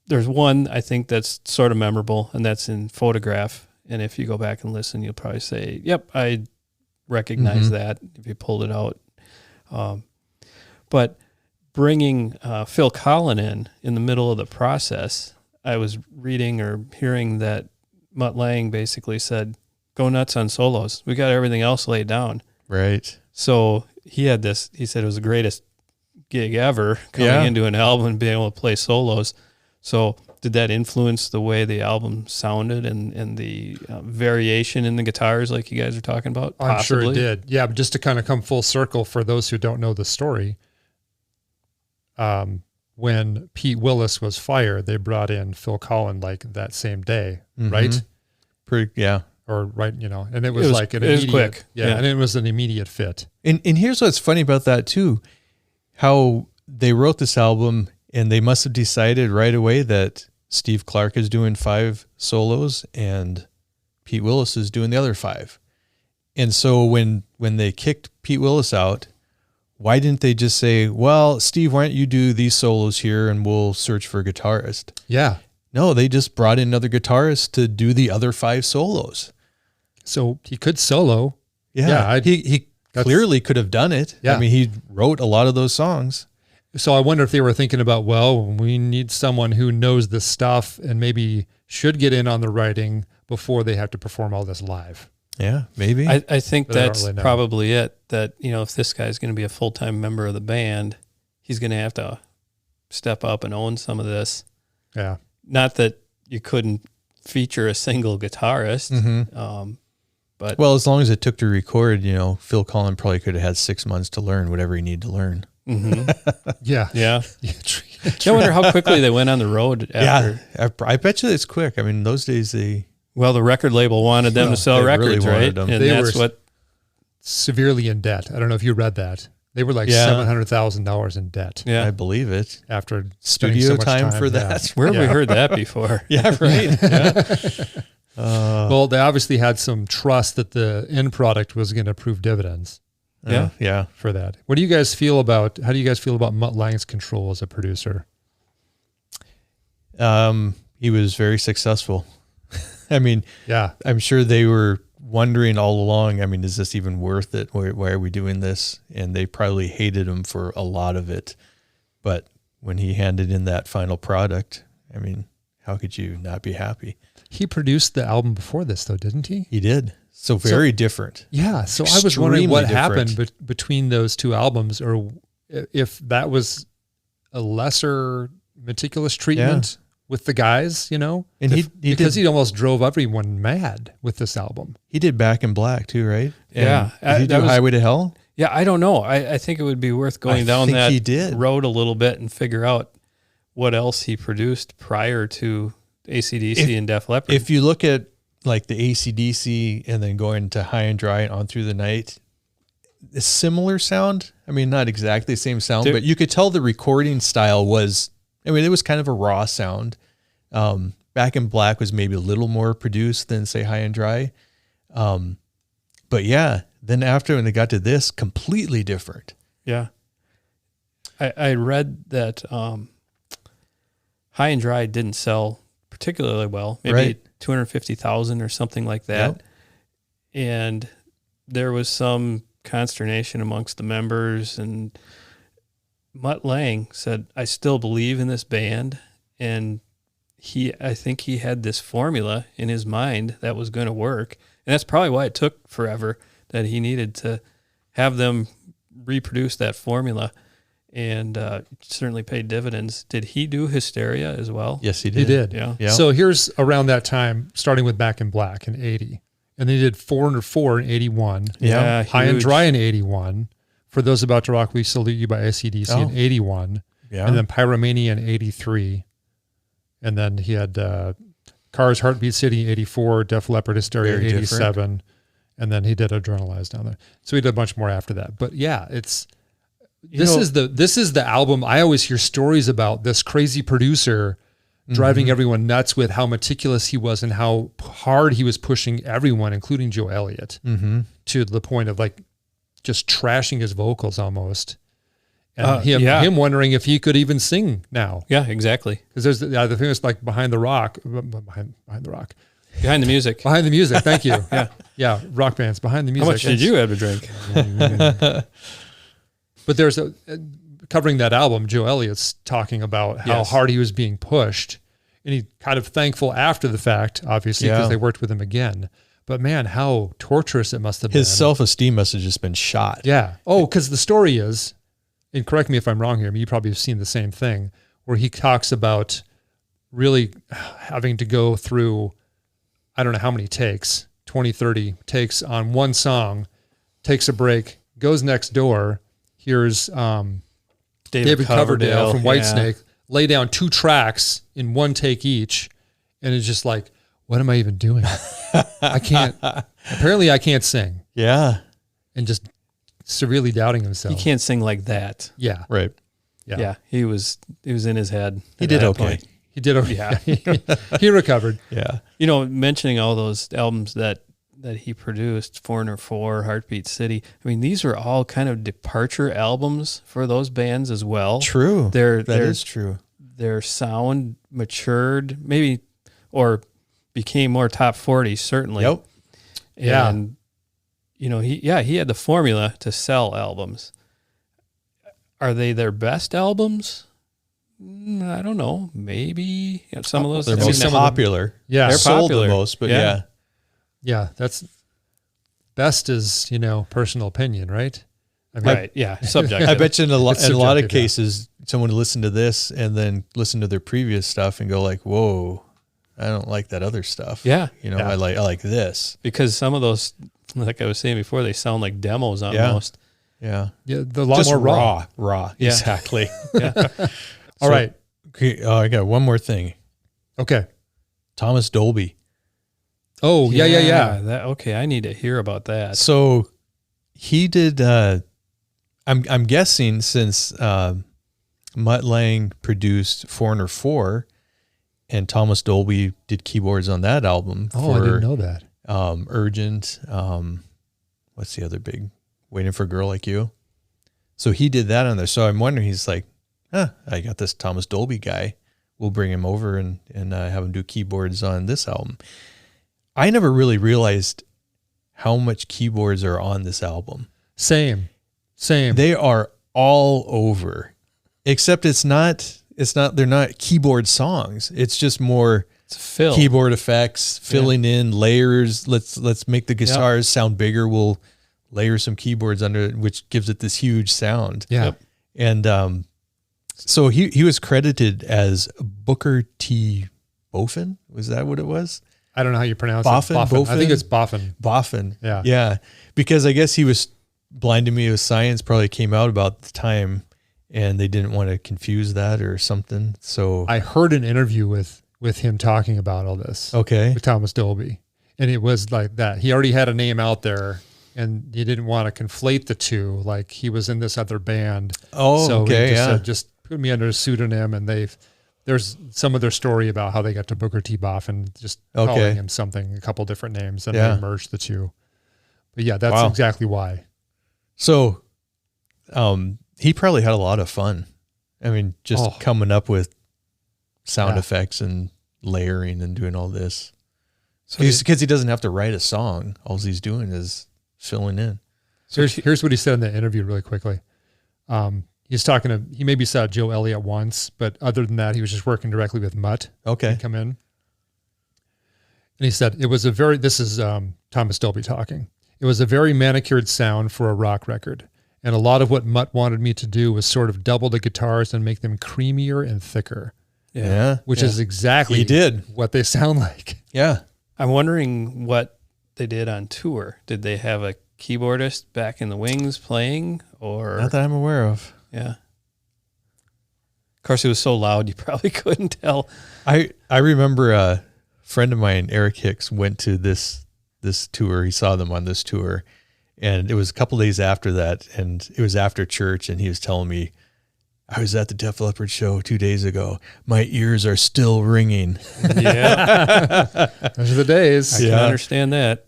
Speaker 4: There's one I think that's sort of memorable, and that's in Photograph. And if you go back and listen, you'll probably say, "Yep, I recognize that." If you pulled it out, but bringing Phil Collin in the middle of the process, I was reading or hearing that Mutt Lange basically said, "Go nuts on solos. We got everything else laid down."
Speaker 3: Right.
Speaker 4: So he had this. He said it was the greatest gig ever coming into an album and being able to play solos. So did that influence the way the album sounded and the variation in the guitars like you guys are talking about?
Speaker 2: I'm sure it did. Yeah, but just to kind of come full circle for those who don't know the story, when Pete Willis was fired, they brought in Phil Collin that same day, right? Or right, and it was like an immediate,
Speaker 4: quick.
Speaker 2: Yeah, and it was an immediate fit.
Speaker 3: And here's what's funny about that too, how they wrote this album and they must have decided right away that Steve Clark is doing 5 solos and Pete Willis is doing the other 5. And so when they kicked Pete Willis out, why didn't they just say, well, Steve, why don't you do these solos here and we'll search for a guitarist?
Speaker 2: Yeah.
Speaker 3: No, they just brought in another guitarist to do the other 5 solos.
Speaker 2: So he could solo.
Speaker 3: Yeah. He clearly could have done it.
Speaker 2: Yeah.
Speaker 3: I mean, he wrote a lot of those songs.
Speaker 2: So I wonder if they were thinking about, well, we need someone who knows this stuff and maybe should get in on the writing before they have to perform all this live.
Speaker 3: Yeah, maybe.
Speaker 4: I think
Speaker 2: But I don't
Speaker 4: that's
Speaker 2: really know.
Speaker 4: probably it. That, if this guy's going to be a full-time member of the band, he's going to have to step up and own some of this.
Speaker 2: Yeah.
Speaker 4: Not that you couldn't feature a single guitarist, but
Speaker 3: Well, as long as it took to record, Phil Collins probably could have had 6 months to learn whatever he needed to learn.
Speaker 2: Yeah.
Speaker 4: yeah.
Speaker 2: Yeah.
Speaker 4: I wonder how quickly they went on the road after.
Speaker 3: Yeah, I bet you it's quick. I mean, those days
Speaker 4: Well, the record label wanted them to sell
Speaker 3: they really
Speaker 4: records,
Speaker 3: wanted
Speaker 4: right?
Speaker 3: them.
Speaker 4: And
Speaker 2: They
Speaker 4: that's
Speaker 2: were-
Speaker 4: what.
Speaker 2: Severely in debt. I don't know if you read that. They were like
Speaker 3: Yeah.
Speaker 2: $700,000 in debt
Speaker 4: Yeah.
Speaker 3: I believe it.
Speaker 2: after spending
Speaker 3: Studio
Speaker 2: so much
Speaker 3: time for
Speaker 2: yeah.
Speaker 3: that.
Speaker 4: Where have we heard that before?
Speaker 3: Yeah, right.
Speaker 2: Well, they obviously had some trust that the end product was going to prove dividends
Speaker 4: Yeah.
Speaker 3: Yeah.
Speaker 2: for that. How do you guys feel about Mutt Lange's control as a producer?
Speaker 3: He was very successful. I mean,
Speaker 2: Yeah.
Speaker 3: I'm sure they were wondering all along, I mean, is this even worth it? Why are we doing this? And they probably hated him for a lot of it. But when he handed in that final product, I mean, how could you not be happy?
Speaker 2: He produced the album before this though, didn't he?
Speaker 3: He did. So very different.
Speaker 2: Yeah. So I was wondering what
Speaker 3: Extremely
Speaker 2: happened
Speaker 3: different.
Speaker 2: between those two albums, or if that was a lesser meticulous treatment with the guys,
Speaker 3: And
Speaker 2: because he almost drove everyone mad with this album.
Speaker 3: he did Back in Black too, right?
Speaker 4: Yeah.
Speaker 3: And did he
Speaker 4: That
Speaker 3: do
Speaker 4: was-
Speaker 3: Highway to Hell?
Speaker 4: Yeah, I don't know. I think it would be worth going
Speaker 3: I
Speaker 4: down
Speaker 3: think
Speaker 4: that
Speaker 3: he did.
Speaker 4: road a little bit and figure out what else he produced prior to AC/DC and Def Leppard.
Speaker 3: If you look at like the AC/DC and then going to High and Dry and On Through the Night, a similar sound. I mean, not exactly the same sound,
Speaker 4: There-
Speaker 3: but you could tell the recording style was, it was kind of a raw sound. Back in Black was maybe a little more produced than say High and Dry. But yeah, then after when they got to this, completely different.
Speaker 4: yeah. I read that High and Dry didn't sell particularly well, maybe
Speaker 3: Right.
Speaker 4: 250,000 or something like that.
Speaker 3: Yep.
Speaker 4: And there was some consternation amongst the members, and Mutt Lange said, I still believe in this band. And I think he had this formula in his mind that was going to work. And that's probably why it took forever, that he needed to have them reproduce that formula, and it certainly paid dividends. Did he do Hysteria as well?
Speaker 3: Yes, he did.
Speaker 2: He did.
Speaker 4: Yeah.
Speaker 3: Yeah.
Speaker 2: So here's around that time, starting with Back in Black in 80. And they did 404 in 81.
Speaker 3: Yeah,
Speaker 2: High and
Speaker 4: huge.
Speaker 2: Dry in 81. For Those About to Rock, We Salute You by AC/DC
Speaker 3: Oh.
Speaker 2: in 81.
Speaker 3: Yeah.
Speaker 2: And then Pyromania in 83. And then he had Cars, Heartbeat City in 84, Def Leppard, Hysteria
Speaker 3: Very
Speaker 2: in
Speaker 3: different.
Speaker 2: 87. And then he did Adrenalize down there. So he did a bunch more after that. But yeah, this is the album. I always hear stories about this crazy producer driving everyone nuts with how meticulous he was and how hard he was pushing everyone, including Joe Elliott, to the point of like just trashing his vocals almost. And him wondering if he could even sing now.
Speaker 4: Yeah, exactly.
Speaker 2: Because there's the famous like Behind the Rock, behind the rock,
Speaker 4: Behind the music.
Speaker 2: behind the music. Thank you. Yeah, rock bands behind the
Speaker 4: How
Speaker 2: music.
Speaker 4: much did you have to drink?
Speaker 2: But there's covering that album, Joe Elliott's talking about how
Speaker 4: Yes.
Speaker 2: hard he was being pushed, and he kind of thankful after the fact, obviously, because
Speaker 3: Yeah.
Speaker 2: they worked with him again. But man, how torturous it must have been.
Speaker 3: His self-esteem must have just been shot.
Speaker 2: Yeah. Oh, because the story is, and correct me if I'm wrong here, I mean, you probably have seen the same thing, where he talks about really having to go through, I don't know how many takes, 20, 30 takes on one song, takes a break, goes next door, hears David Coverdale from Whitesnake lay down 2 tracks in one take each, and it's just like, what am I even doing? Apparently I can't sing,
Speaker 3: Yeah.
Speaker 2: and just severely doubting himself.
Speaker 4: He can't sing like that.
Speaker 2: Yeah.
Speaker 3: Right.
Speaker 2: Yeah.
Speaker 4: He was in his head.
Speaker 3: He
Speaker 4: at
Speaker 3: did
Speaker 4: that
Speaker 3: okay.
Speaker 4: point.
Speaker 2: He did okay.
Speaker 4: Yeah.
Speaker 2: He recovered.
Speaker 3: Yeah.
Speaker 4: Mentioning all those albums that he produced, Foreigner 4, Heartbeat City. I mean, these are all kind of departure albums for those bands as well.
Speaker 3: True.
Speaker 4: That
Speaker 3: That is true.
Speaker 4: Their sound matured, maybe, or became more top 40, certainly.
Speaker 3: Yep.
Speaker 4: And, he had the formula to sell albums. Are they their best albums? I don't know. Maybe some of those.
Speaker 3: They're
Speaker 4: I mean,
Speaker 3: most popular.
Speaker 2: Yeah.
Speaker 4: They're
Speaker 3: Sold
Speaker 4: popular.
Speaker 3: the most, but
Speaker 4: Yeah.
Speaker 2: Yeah, that's best is, personal opinion, right? I
Speaker 4: Right. Yeah. Subjective.
Speaker 3: I bet you in a lot
Speaker 2: It's
Speaker 3: of
Speaker 2: subjective, yeah.
Speaker 3: cases, someone would listen to this and then listen to their previous stuff and go like, "Whoa, I don't like that other stuff."
Speaker 4: Yeah.
Speaker 2: Yeah.
Speaker 3: I like this.
Speaker 4: Because some of those, like I was saying before, they sound like demos almost.
Speaker 3: Yeah,
Speaker 2: Yeah, the lot
Speaker 3: just
Speaker 2: more raw.
Speaker 3: raw.
Speaker 4: Yeah.
Speaker 3: Exactly.
Speaker 4: Yeah.
Speaker 2: All right.
Speaker 3: Okay, I got one more thing.
Speaker 2: Okay.
Speaker 3: Thomas Dolby.
Speaker 2: Oh, yeah.
Speaker 4: That, okay. I need to hear about that.
Speaker 3: So he did. I'm guessing since Mutt Lange produced Foreigner 4, and Thomas Dolby did keyboards on that album.
Speaker 2: Oh, I didn't know that.
Speaker 3: Urgent. What's the other big? Waiting for a Girl Like You. So he did that on there. So I'm wondering, he's like, I got this Thomas Dolby guy. We'll bring him over and have him do keyboards on this album. I never really realized how much keyboards are on this album.
Speaker 2: Same.
Speaker 3: They are all over, except they're not keyboard songs. It's just more
Speaker 4: It's Phil.
Speaker 3: keyboard effects, filling in layers. Let's make the guitars sound bigger. We'll layer some keyboards under it, which gives it this huge sound.
Speaker 2: Yeah.
Speaker 4: Yep.
Speaker 3: And so he was credited as Booker T. Boffin. Was that what it was?
Speaker 2: I don't know how you pronounce
Speaker 3: Boffin?
Speaker 2: it. Boffin. I think
Speaker 3: Boffin?
Speaker 2: it's Boffin.
Speaker 3: Boffin.
Speaker 2: Yeah.
Speaker 3: Yeah. Because I guess he was Blind to Me with Science probably came out about the time and they didn't want to confuse that or something. So
Speaker 2: I heard an interview with him talking about all this.
Speaker 3: okay.
Speaker 2: With Thomas Dolby. And it was like that. He already had a name out there and he didn't want to conflate the two. Like he was in this other band.
Speaker 3: Oh,
Speaker 2: so
Speaker 3: okay.
Speaker 2: he just
Speaker 3: Yeah.
Speaker 2: said, just put me under a pseudonym. And there's some of their story about how they got to Booker T. Boffin, just calling him something, a couple different names, and they merged the two. But yeah, that's exactly why.
Speaker 3: So he probably had a lot of fun. I mean, just coming up with sound effects and layering and doing all this. So because he doesn't have to write a song. All he's doing is filling in.
Speaker 2: So here's what he said in the interview really quickly. He maybe saw Joe Elliott once, but other than that, he was just working directly with Mutt.
Speaker 3: Okay.
Speaker 2: He'd come in. And he said, this is Thomas Dolby talking. It was a very manicured sound for a rock record. And a lot of what Mutt wanted me to do was sort of double the guitars and make them creamier and thicker.
Speaker 3: Yeah.
Speaker 2: Which is exactly what they sound like.
Speaker 3: Yeah.
Speaker 4: I'm wondering what they did on tour. Did they have a keyboardist back in the wings playing, or
Speaker 3: not that I'm aware of?
Speaker 4: Yeah. Of course, it was so loud you probably couldn't tell.
Speaker 3: I remember a friend of mine, Eric Hicks, went to this tour. He saw them on this tour, and it was a couple days after that, and it was after church, and he was telling me, I was at the Def Leppard show 2 days ago. My ears are still ringing.
Speaker 4: Yeah.
Speaker 2: Those are the days.
Speaker 4: I can understand that.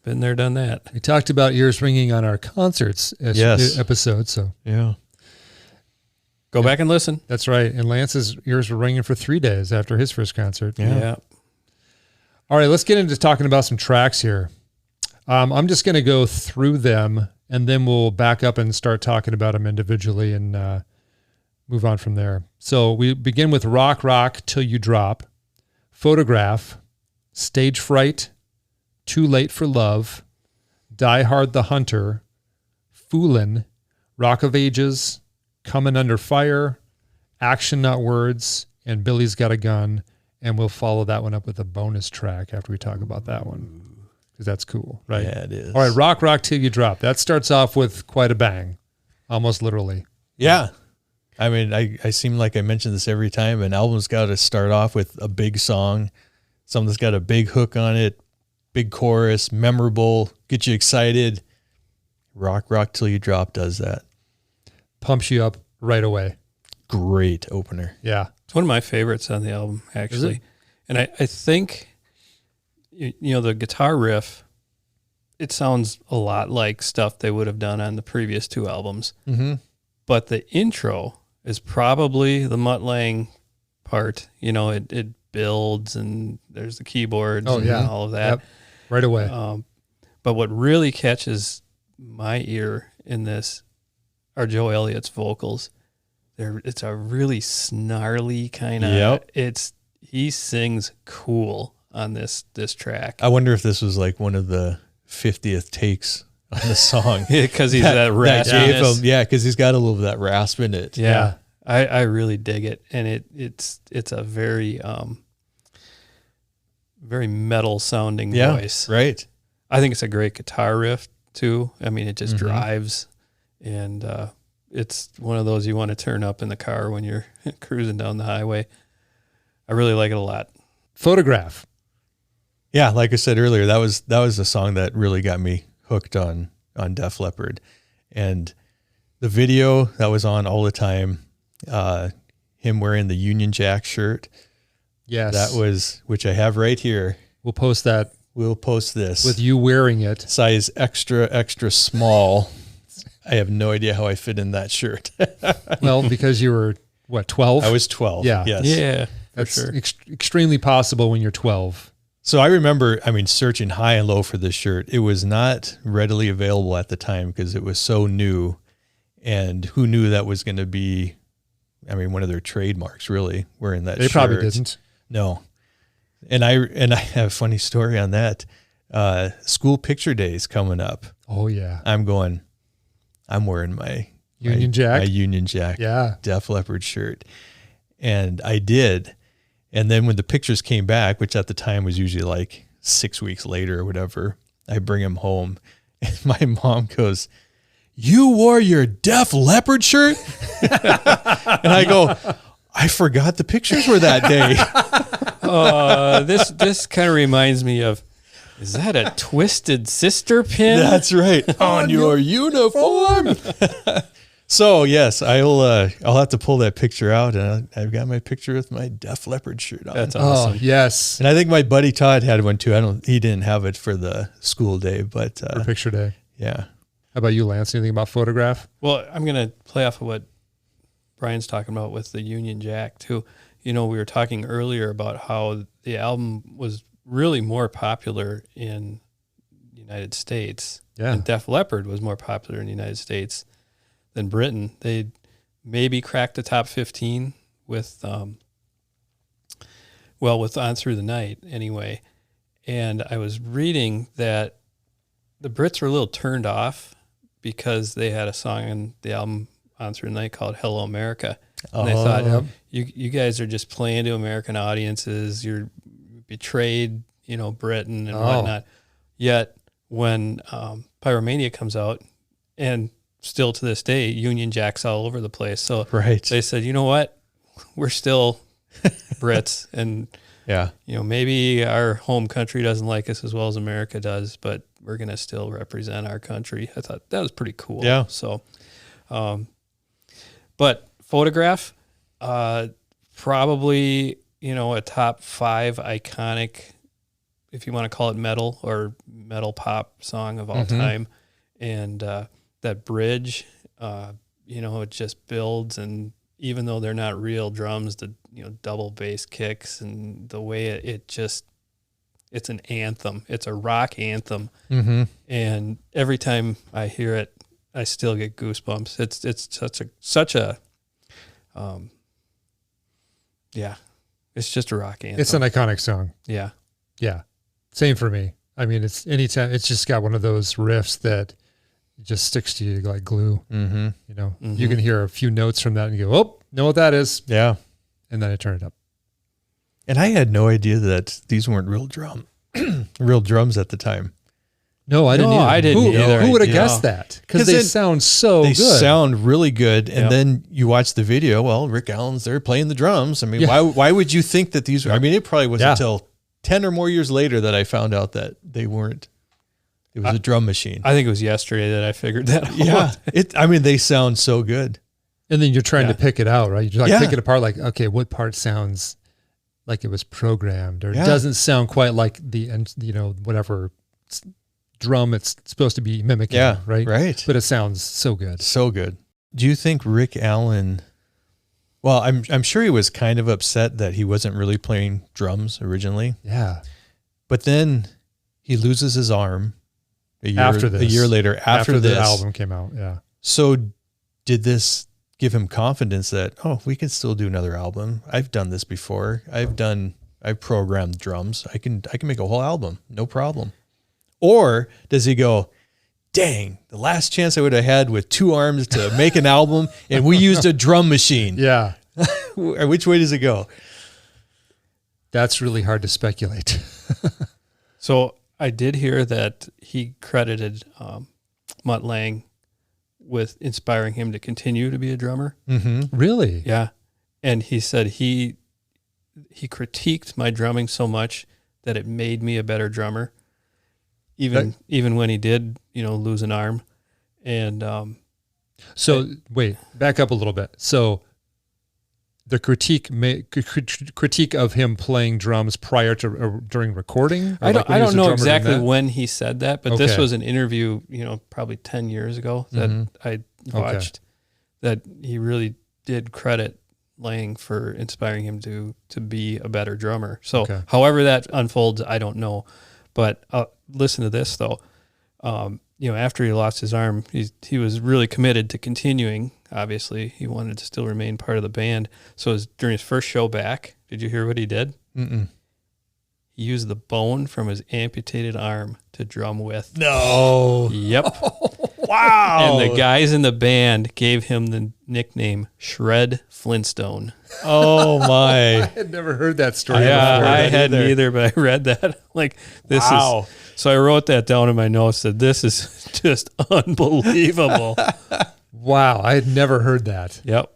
Speaker 4: Been there, done that.
Speaker 2: We talked about ears ringing on our concerts episode. So
Speaker 3: yeah.
Speaker 4: Go back and listen.
Speaker 2: That's right. And Lance's ears were ringing for 3 days after his first concert.
Speaker 4: Yeah.
Speaker 2: All right, let's get into talking about some tracks here. I'm just going to go through them, and then we'll back up and start talking about them individually and move on from there. So we begin with Rock Rock Till You Drop, Photograph, Stage Fright, Too Late for Love, Die Hard the Hunter, Foolin', Rock of Ages, Coming Under Fire, Action Not Words, and Billy's Got a Gun. And we'll follow that one up with a bonus track after we talk about that one, because that's cool, right?
Speaker 3: Yeah, it is.
Speaker 2: All right, Rock Rock Till You Drop. That starts off with quite a bang, almost literally.
Speaker 3: Yeah. I mean, I seem like I mention this every time. An album's got to start off with a big song, something that's got a big hook on it, big chorus, memorable, get you excited. Rock Rock Till You Drop does that.
Speaker 2: Pumps you up right away.
Speaker 3: Great opener.
Speaker 2: Yeah.
Speaker 4: It's one of my favorites on the album, actually. And I think, the guitar riff, it sounds a lot like stuff they would have done on the previous two albums.
Speaker 3: Mm-hmm.
Speaker 4: But the intro is probably the Mutt Lange part. It builds and there's the keyboards and all of that.
Speaker 2: Yep. Right away.
Speaker 4: But what really catches my ear in this are Joe Elliott's vocals. It's a really snarly kind of.
Speaker 3: Yep.
Speaker 4: He sings cool on this track.
Speaker 3: I wonder if this was like one of the 50th takes on the song.
Speaker 4: Because he's that raspiness.
Speaker 3: Because he's got a little of that rasp in it.
Speaker 4: Yeah. I really dig it, and it's a very very metal sounding voice.
Speaker 3: Right.
Speaker 4: I think it's a great guitar riff too. I mean, it just drives, and it's one of those you want to turn up in the car when you're cruising down the highway. I really like it a lot.
Speaker 2: Photograph.
Speaker 3: Yeah, like I said earlier, that was the song that really got me hooked on Def Leppard, and the video that was on all the time. Him wearing the Union Jack shirt.
Speaker 2: Yes.
Speaker 3: That was, which I have right here.
Speaker 2: We'll post that.
Speaker 3: We'll post this.
Speaker 2: With you wearing it.
Speaker 3: Size extra, extra small. I have no idea how I fit in that shirt.
Speaker 2: Well, because you were, what, 12?
Speaker 3: I was 12.
Speaker 2: Yeah.
Speaker 3: Yes.
Speaker 4: Yeah,
Speaker 2: That's
Speaker 4: for sure.
Speaker 2: Extremely possible when you're 12.
Speaker 3: So I remember, searching high and low for this shirt. It was not readily available at the time because it was so new. And who knew that was going to be, one of their trademarks, really, wearing that shirt.
Speaker 2: They probably didn't.
Speaker 3: No. And I have a funny story on that. School picture days coming up.
Speaker 2: Oh, yeah.
Speaker 3: I'm wearing my
Speaker 2: Union Jack?
Speaker 3: My Union Jack.
Speaker 2: Yeah.
Speaker 3: Def Leppard shirt. And I did. And then when the pictures came back, which at the time was usually like 6 weeks later or whatever, I bring them home. And my mom goes, "You wore your Def Leppard shirt?" And I go, "I forgot the pictures were that day."
Speaker 4: This kind of reminds me of, is that a Twisted Sister pin?
Speaker 3: That's right. On your uniform. So yes, I'll have to pull that picture out, and I've got my picture with my Def Leppard shirt on.
Speaker 4: That's awesome.
Speaker 2: Oh, yes.
Speaker 3: And I think my buddy Todd had one too. He didn't have it for the school day, but
Speaker 2: For picture day.
Speaker 3: yeah.
Speaker 2: How about you, Lance? Anything about Photograph?
Speaker 4: Well, I'm going to play off of what Brian's talking about with the Union Jack too. We were talking earlier about how the album was really more popular in the United States.
Speaker 2: Yeah.
Speaker 4: And Def Leppard was more popular in the United States than Britain. They maybe cracked the top 15 with On Through the Night anyway. And I was reading that the Brits were a little turned off because they had a song on the album On Through the Night called Hello America. And they thought, you guys are just playing to American audiences. You're betrayed, Britain and whatnot. Yet when Pyromania comes out, and still to this day, Union Jack's all over the place. So
Speaker 3: Right.
Speaker 4: they said, you know what? We're still Brits. And,
Speaker 3: Yeah.
Speaker 4: maybe our home country doesn't like us as well as America does, but we're going to still represent our country. I thought that was pretty cool.
Speaker 3: Yeah.
Speaker 4: So, but Photograph, probably, a top 5 iconic, if you want to call it metal or metal pop song of all time. And that bridge, it just builds. And even though they're not real drums, the double bass kicks and the way it's an anthem. It's a rock anthem.
Speaker 3: Mm-hmm.
Speaker 4: And every time I hear it, I still get goosebumps. It's such a it's just a rock anthem.
Speaker 2: It's an iconic song.
Speaker 4: Yeah.
Speaker 2: Yeah. Same for me. It's anytime, it's just got one of those riffs that just sticks to you like glue.
Speaker 3: Mm-hmm.
Speaker 2: You can hear a few notes from that and you go, oh, know what that is.
Speaker 3: Yeah.
Speaker 2: And then I turn it up.
Speaker 3: And I had no idea that these weren't real drums at the time.
Speaker 2: No, I didn't either.
Speaker 4: I didn't either.
Speaker 2: Who would have
Speaker 4: Yeah.
Speaker 2: guessed that? Because they sound so
Speaker 3: They
Speaker 2: good.
Speaker 3: sound really good. And
Speaker 4: Yep.
Speaker 3: then you watch the video. Well, Rick Allen's there playing the drums.
Speaker 2: Yeah.
Speaker 3: Why would you think that these were? It probably wasn't
Speaker 2: Yeah.
Speaker 3: until 10 or more years later that I found out that they weren't. It was a drum machine.
Speaker 4: I think it was yesterday that I figured that out.
Speaker 3: Yeah. They sound so good.
Speaker 2: And then you're trying to pick it out, right? You're like
Speaker 3: Yeah.
Speaker 2: pick it apart, like, okay, what part sounds like it was programmed or
Speaker 3: Yeah.
Speaker 2: doesn't sound quite like the, whatever drum it's supposed to be mimicking,
Speaker 3: Yeah.
Speaker 2: right?
Speaker 3: Right.
Speaker 2: But it sounds so good.
Speaker 3: So good. Do you think Rick Allen? Well, I'm sure he was kind of upset that he wasn't really playing drums originally,
Speaker 2: Yeah.
Speaker 3: but then he loses his arm a year
Speaker 2: After this.
Speaker 3: later after
Speaker 2: the
Speaker 3: this
Speaker 2: album came out. Yeah.
Speaker 3: So did this give him confidence that, oh, we can still do another album? I've done this before. I've programmed drums. I can make a whole album, no problem. Or does he go, dang, the last chance I would have had with 2 arms to make an album, and we used a drum machine.
Speaker 2: Yeah.
Speaker 3: Which way does it go?
Speaker 2: That's really hard to speculate.
Speaker 4: So I did hear that he credited Mutt Lange with inspiring him to continue to be a drummer.
Speaker 2: Mm-hmm. Really?
Speaker 4: Yeah. And he said he critiqued my drumming so much that it made me a better drummer. Even when he did, lose an arm. And
Speaker 2: wait, back up a little bit. So the critique of him playing drums prior to or during recording?
Speaker 4: I don't know exactly when he said that, but this was an interview, probably 10 years ago that I watched, that he really did credit Lange for inspiring him to be a better drummer. So however that unfolds, I don't know. But listen to this, though. After he lost his arm, he was really committed to continuing. Obviously, he wanted to still remain part of the band. So during his first show back, did you hear what he did?
Speaker 3: Mm-mm.
Speaker 4: He used the bone from his amputated arm to drum with.
Speaker 3: No.
Speaker 4: Yep.
Speaker 3: Wow.
Speaker 4: And the guys in the band gave him the nickname Shred Flintstone.
Speaker 3: Oh, my.
Speaker 2: I had never heard that story
Speaker 4: before. I hadn't
Speaker 3: either.
Speaker 4: either, but I read that. This
Speaker 3: wow.
Speaker 4: is... So I wrote that down in my notes that this is just unbelievable.
Speaker 2: Wow, I had never heard that.
Speaker 4: Yep.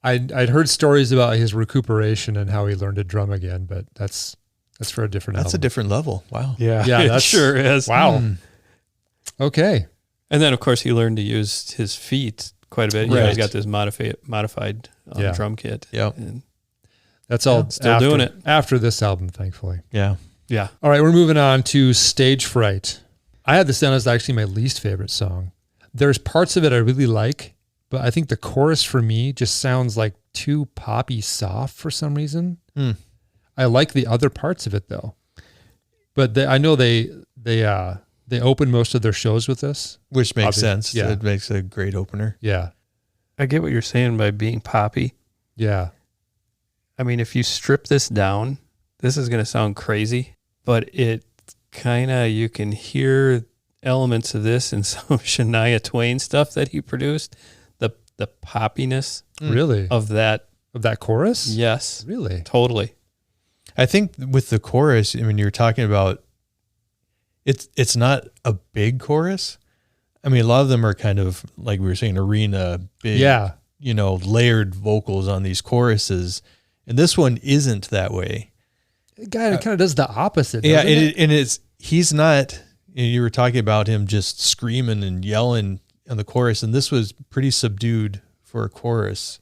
Speaker 2: I'd heard stories about his recuperation and how he learned to drum again, but that's for a different album.
Speaker 3: That's a different level. Wow.
Speaker 4: Yeah,
Speaker 2: Yeah,
Speaker 4: it sure is.
Speaker 2: Wow. Okay.
Speaker 4: And then, of course, he learned to use his feet quite a bit.
Speaker 3: Right.
Speaker 4: He's got this modified drum kit.
Speaker 3: Yep.
Speaker 4: And
Speaker 2: That's all
Speaker 4: still doing it.
Speaker 2: After this album, thankfully.
Speaker 3: Yeah.
Speaker 4: Yeah.
Speaker 2: All right, we're moving on to Stage Fright. I had this down as actually my least favorite song. There's parts of it I really like, but I think the chorus for me just sounds like too poppy soft for some reason. I like the other parts of it though. But I know they open most of their shows with this.
Speaker 3: Which makes sense.
Speaker 2: Yeah.
Speaker 3: It makes a great opener.
Speaker 2: Yeah.
Speaker 4: I get what you're saying by being poppy.
Speaker 2: Yeah.
Speaker 4: I mean, if you strip this down, this is going to sound crazy, but it kind of, you can hear elements of this in some Shania Twain stuff that he produced. The poppiness
Speaker 2: Really?
Speaker 4: of that.
Speaker 2: Of that chorus?
Speaker 4: Yes.
Speaker 2: Really?
Speaker 4: Totally.
Speaker 3: I think with the chorus, I mean, you're talking about, it's not a big chorus. I mean, a lot of them are kind of, like we were saying, arena, big, layered vocals on these choruses. And this one isn't that way.
Speaker 2: It kind of does the opposite.
Speaker 3: Yeah,
Speaker 2: Doesn't
Speaker 3: he's not, you were talking about him just screaming and yelling on the chorus, and this was pretty subdued for a chorus.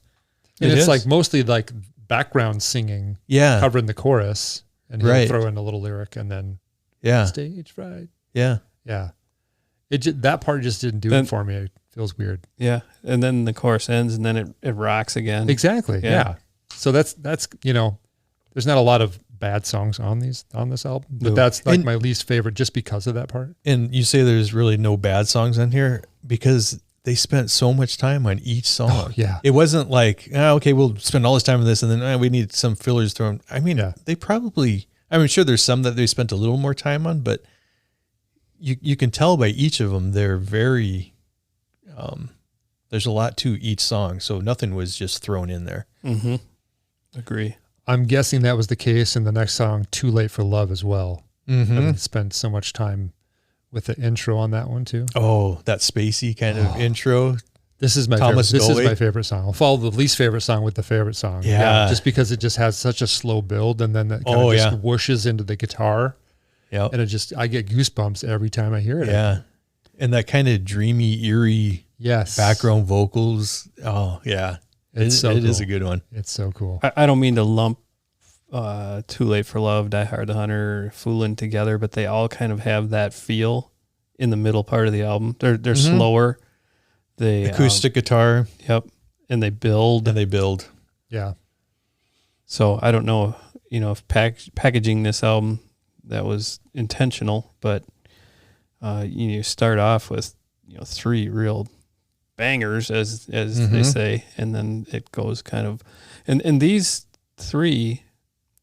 Speaker 2: And it's like mostly like background singing, covering the chorus, and he'll throw in a little lyric, and then Stage Fright.
Speaker 3: Yeah.
Speaker 2: That part just didn't do it for me. It feels weird.
Speaker 4: Yeah, and then the chorus ends, and then it rocks again.
Speaker 2: Exactly. Yeah. So that's there's not a lot of bad songs on this album, but that's like my least favorite just because of that part.
Speaker 3: And you say there's really no bad songs on here because they spent so much time on each song.
Speaker 2: Oh, yeah.
Speaker 3: It wasn't like, okay, we'll spend all this time on this and then we need some fillers thrown. I mean, they probably, I'm sure there's some that they spent a little more time on, but you can tell by each of them, they're very, there's a lot to each song. So nothing was just thrown in there.
Speaker 4: Mm-hmm. Agree.
Speaker 2: I'm guessing that was the case in the next song, Too Late for Love, as well. I spent so much time with the intro on that one too.
Speaker 3: Oh, that spacey kind of intro.
Speaker 2: This is my
Speaker 3: Thomas
Speaker 2: favorite. This
Speaker 3: Dolby.
Speaker 2: is my favorite song. I'll follow the least favorite song with the favorite song.
Speaker 3: Yeah.
Speaker 2: Just because it just has such a slow build, and then that kind of just whooshes into the guitar.
Speaker 3: Yeah.
Speaker 2: And I get goosebumps every time I hear it.
Speaker 3: Yeah. And that kind of dreamy, eerie background vocals. Oh, yeah. It is a good one.
Speaker 2: It's so cool.
Speaker 4: I don't mean to lump Too Late for Love, Die Hard the Hunter, Foolin' together, but they all kind of have that feel in the middle part of the album. They're slower. They
Speaker 3: acoustic guitar.
Speaker 4: Yep. And they build.
Speaker 2: Yeah.
Speaker 4: So I don't know, if packaging this album, that was intentional, but you start off with, 3 real bangers, as they say, and then it goes kind of, and these three,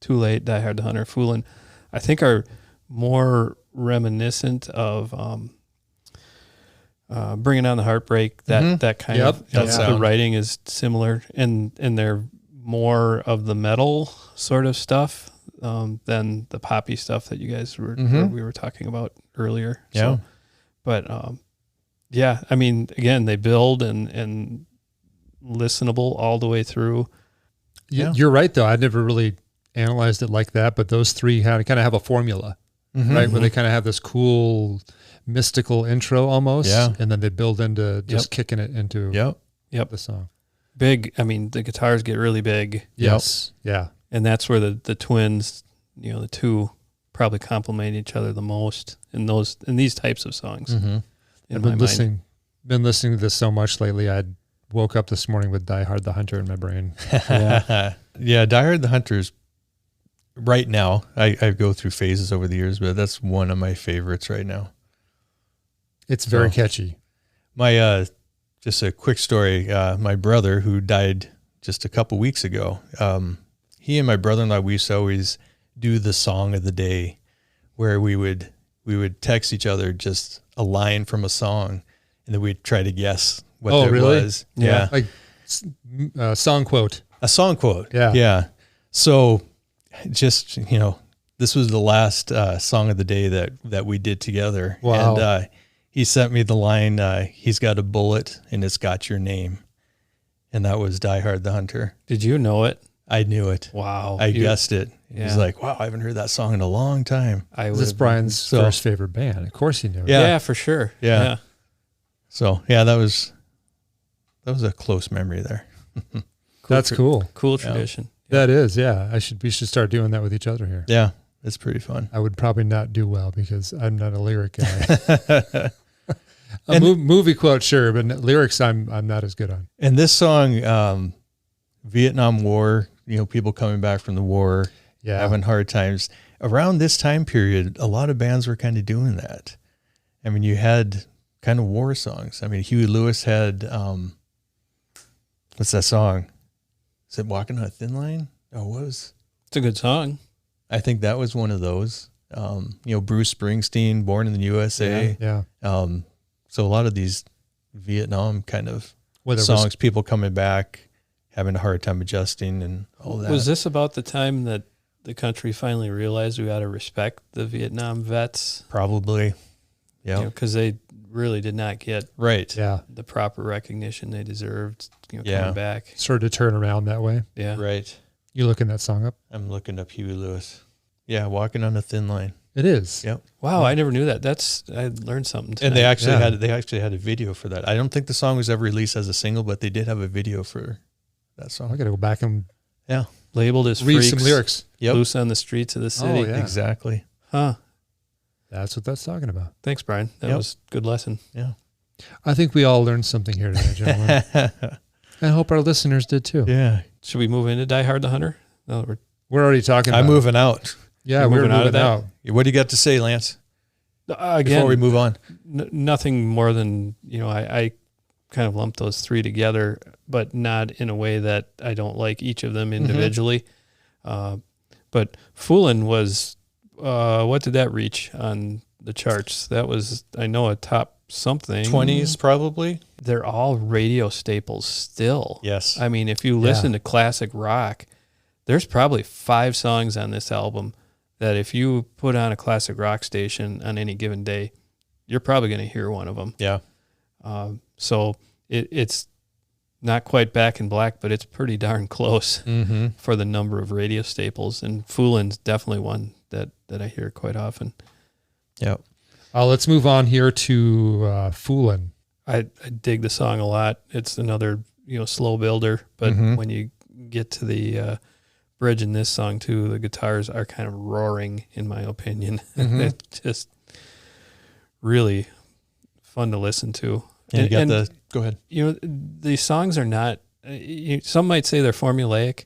Speaker 4: Too Late, Die Hard, The Hunter, Foolin', I think are more reminiscent of Bringing On the Heartbreak. That kind of the writing is similar, and they're more of the metal sort of stuff than the poppy stuff that you guys we were talking about earlier.
Speaker 3: Yeah.
Speaker 4: So, but yeah, I mean, again, they build and listenable all the way through.
Speaker 2: Yeah. You're right, though. I never really analyzed it like that, but those three kind of have a formula, right? Where they kind of have this cool mystical intro almost, and then they build into just kicking it into the song.
Speaker 4: Big, I mean, the guitars get really big.
Speaker 2: Yes. Yeah.
Speaker 4: And that's where the twins, the two probably complement each other the most in these types of songs.
Speaker 2: I've been listening to this so much lately. I woke up this morning with Die Hard the Hunter in my brain.
Speaker 3: Yeah, Die Hard the Hunter's right now. I go through phases over the years, but that's one of my favorites right now.
Speaker 2: It's very catchy.
Speaker 3: My just a quick story. My brother, who died just a couple weeks ago, he and my brother-in-law, we used to always do the song of the day, where we would text each other just a line from a song, and then we'd try to guess what it was. Yeah.
Speaker 2: Like a song quote.
Speaker 3: A song quote.
Speaker 2: Yeah.
Speaker 3: Yeah. So just, this was the last song of the day that we did together.
Speaker 2: Wow.
Speaker 3: And he sent me the line, he's got a bullet and it's got your name. And that was Die Hard the Hunter.
Speaker 4: Did you know it?
Speaker 3: I knew it.
Speaker 4: Wow.
Speaker 3: I guessed it. He was like, wow, I haven't heard that song in a long time.
Speaker 2: This is Brian's first favorite band. Of course he knew it.
Speaker 4: Yeah, for sure.
Speaker 3: Yeah. So, yeah, that was a close memory there.
Speaker 2: That's cool.
Speaker 4: Cool tradition.
Speaker 2: That is, yeah. We should start doing that with each other here.
Speaker 3: Yeah, it's pretty fun.
Speaker 2: I would probably not do well because I'm not a lyric guy. Movie quote, sure, but lyrics I'm not as good on.
Speaker 3: And this song, Vietnam War, people coming back from the war, having hard times. Around this time period, a lot of bands were kind of doing that. I mean, you had kind of war songs. I mean, Huey Lewis had, what's that song? Is it Walking on a Thin Line? Oh, it was.
Speaker 4: It's a good song.
Speaker 3: I think that was one of those. Bruce Springsteen, Born in the USA.
Speaker 2: Yeah.
Speaker 3: So a lot of these Vietnam kind of songs, people coming back, having a hard time adjusting and all that.
Speaker 4: Was this about the time that the country finally realized we ought to respect the Vietnam vets?
Speaker 3: Probably. Yeah.
Speaker 4: Because they really did not get
Speaker 3: the
Speaker 4: proper recognition they deserved coming back.
Speaker 2: Started to turn around that way.
Speaker 4: Yeah.
Speaker 3: Right.
Speaker 2: You looking that song up?
Speaker 3: I'm looking up Huey Lewis. Yeah, Walking on a Thin Line.
Speaker 2: It is.
Speaker 3: Yep.
Speaker 4: Wow, I never knew that. I learned something tonight.
Speaker 3: And they actually had a video for that. I don't think the song was ever released as a single, but they did have a video for that song.
Speaker 2: I got to go back and
Speaker 4: labeled as
Speaker 2: read
Speaker 4: freaks,
Speaker 2: some lyrics.
Speaker 4: Loose on the streets of the city.
Speaker 2: Oh, yeah.
Speaker 3: Exactly.
Speaker 4: Huh.
Speaker 2: That's what that's talking about.
Speaker 4: Thanks, Brian. That was a good lesson.
Speaker 3: Yeah.
Speaker 2: I think we all learned something here today, gentlemen. I hope our listeners did too.
Speaker 3: Yeah.
Speaker 4: Should we move into Die Hard the Hunter? No,
Speaker 2: we're already talking about
Speaker 3: I'm moving out.
Speaker 2: Yeah, we're moving out.
Speaker 3: What do you got to say, Lance?
Speaker 4: Again,
Speaker 3: before we move on.
Speaker 4: Nothing more than, I kind of lumped those three together, but not in a way that I don't like each of them individually. But Foolin' was, what did that reach on the charts? That was, I know, a top something.
Speaker 3: 20s probably.
Speaker 4: They're all radio staples still.
Speaker 3: Yes.
Speaker 4: I mean, if you listen to classic rock, there's probably 5 songs on this album that if you put on a classic rock station on any given day, you're probably going to hear one of them.
Speaker 3: Yeah.
Speaker 4: So it's not quite Back in Black, but it's pretty darn close for the number of radio staples. And Foolin's definitely one that I hear quite often.
Speaker 3: Yeah.
Speaker 2: Let's move on here to Foolin'.
Speaker 4: I dig the song a lot. It's another slow builder, but when you get to the bridge in this song too, the guitars are kind of roaring, in my opinion. It's just really fun to listen to.
Speaker 3: And go ahead.
Speaker 4: These songs are not, some might say they're formulaic,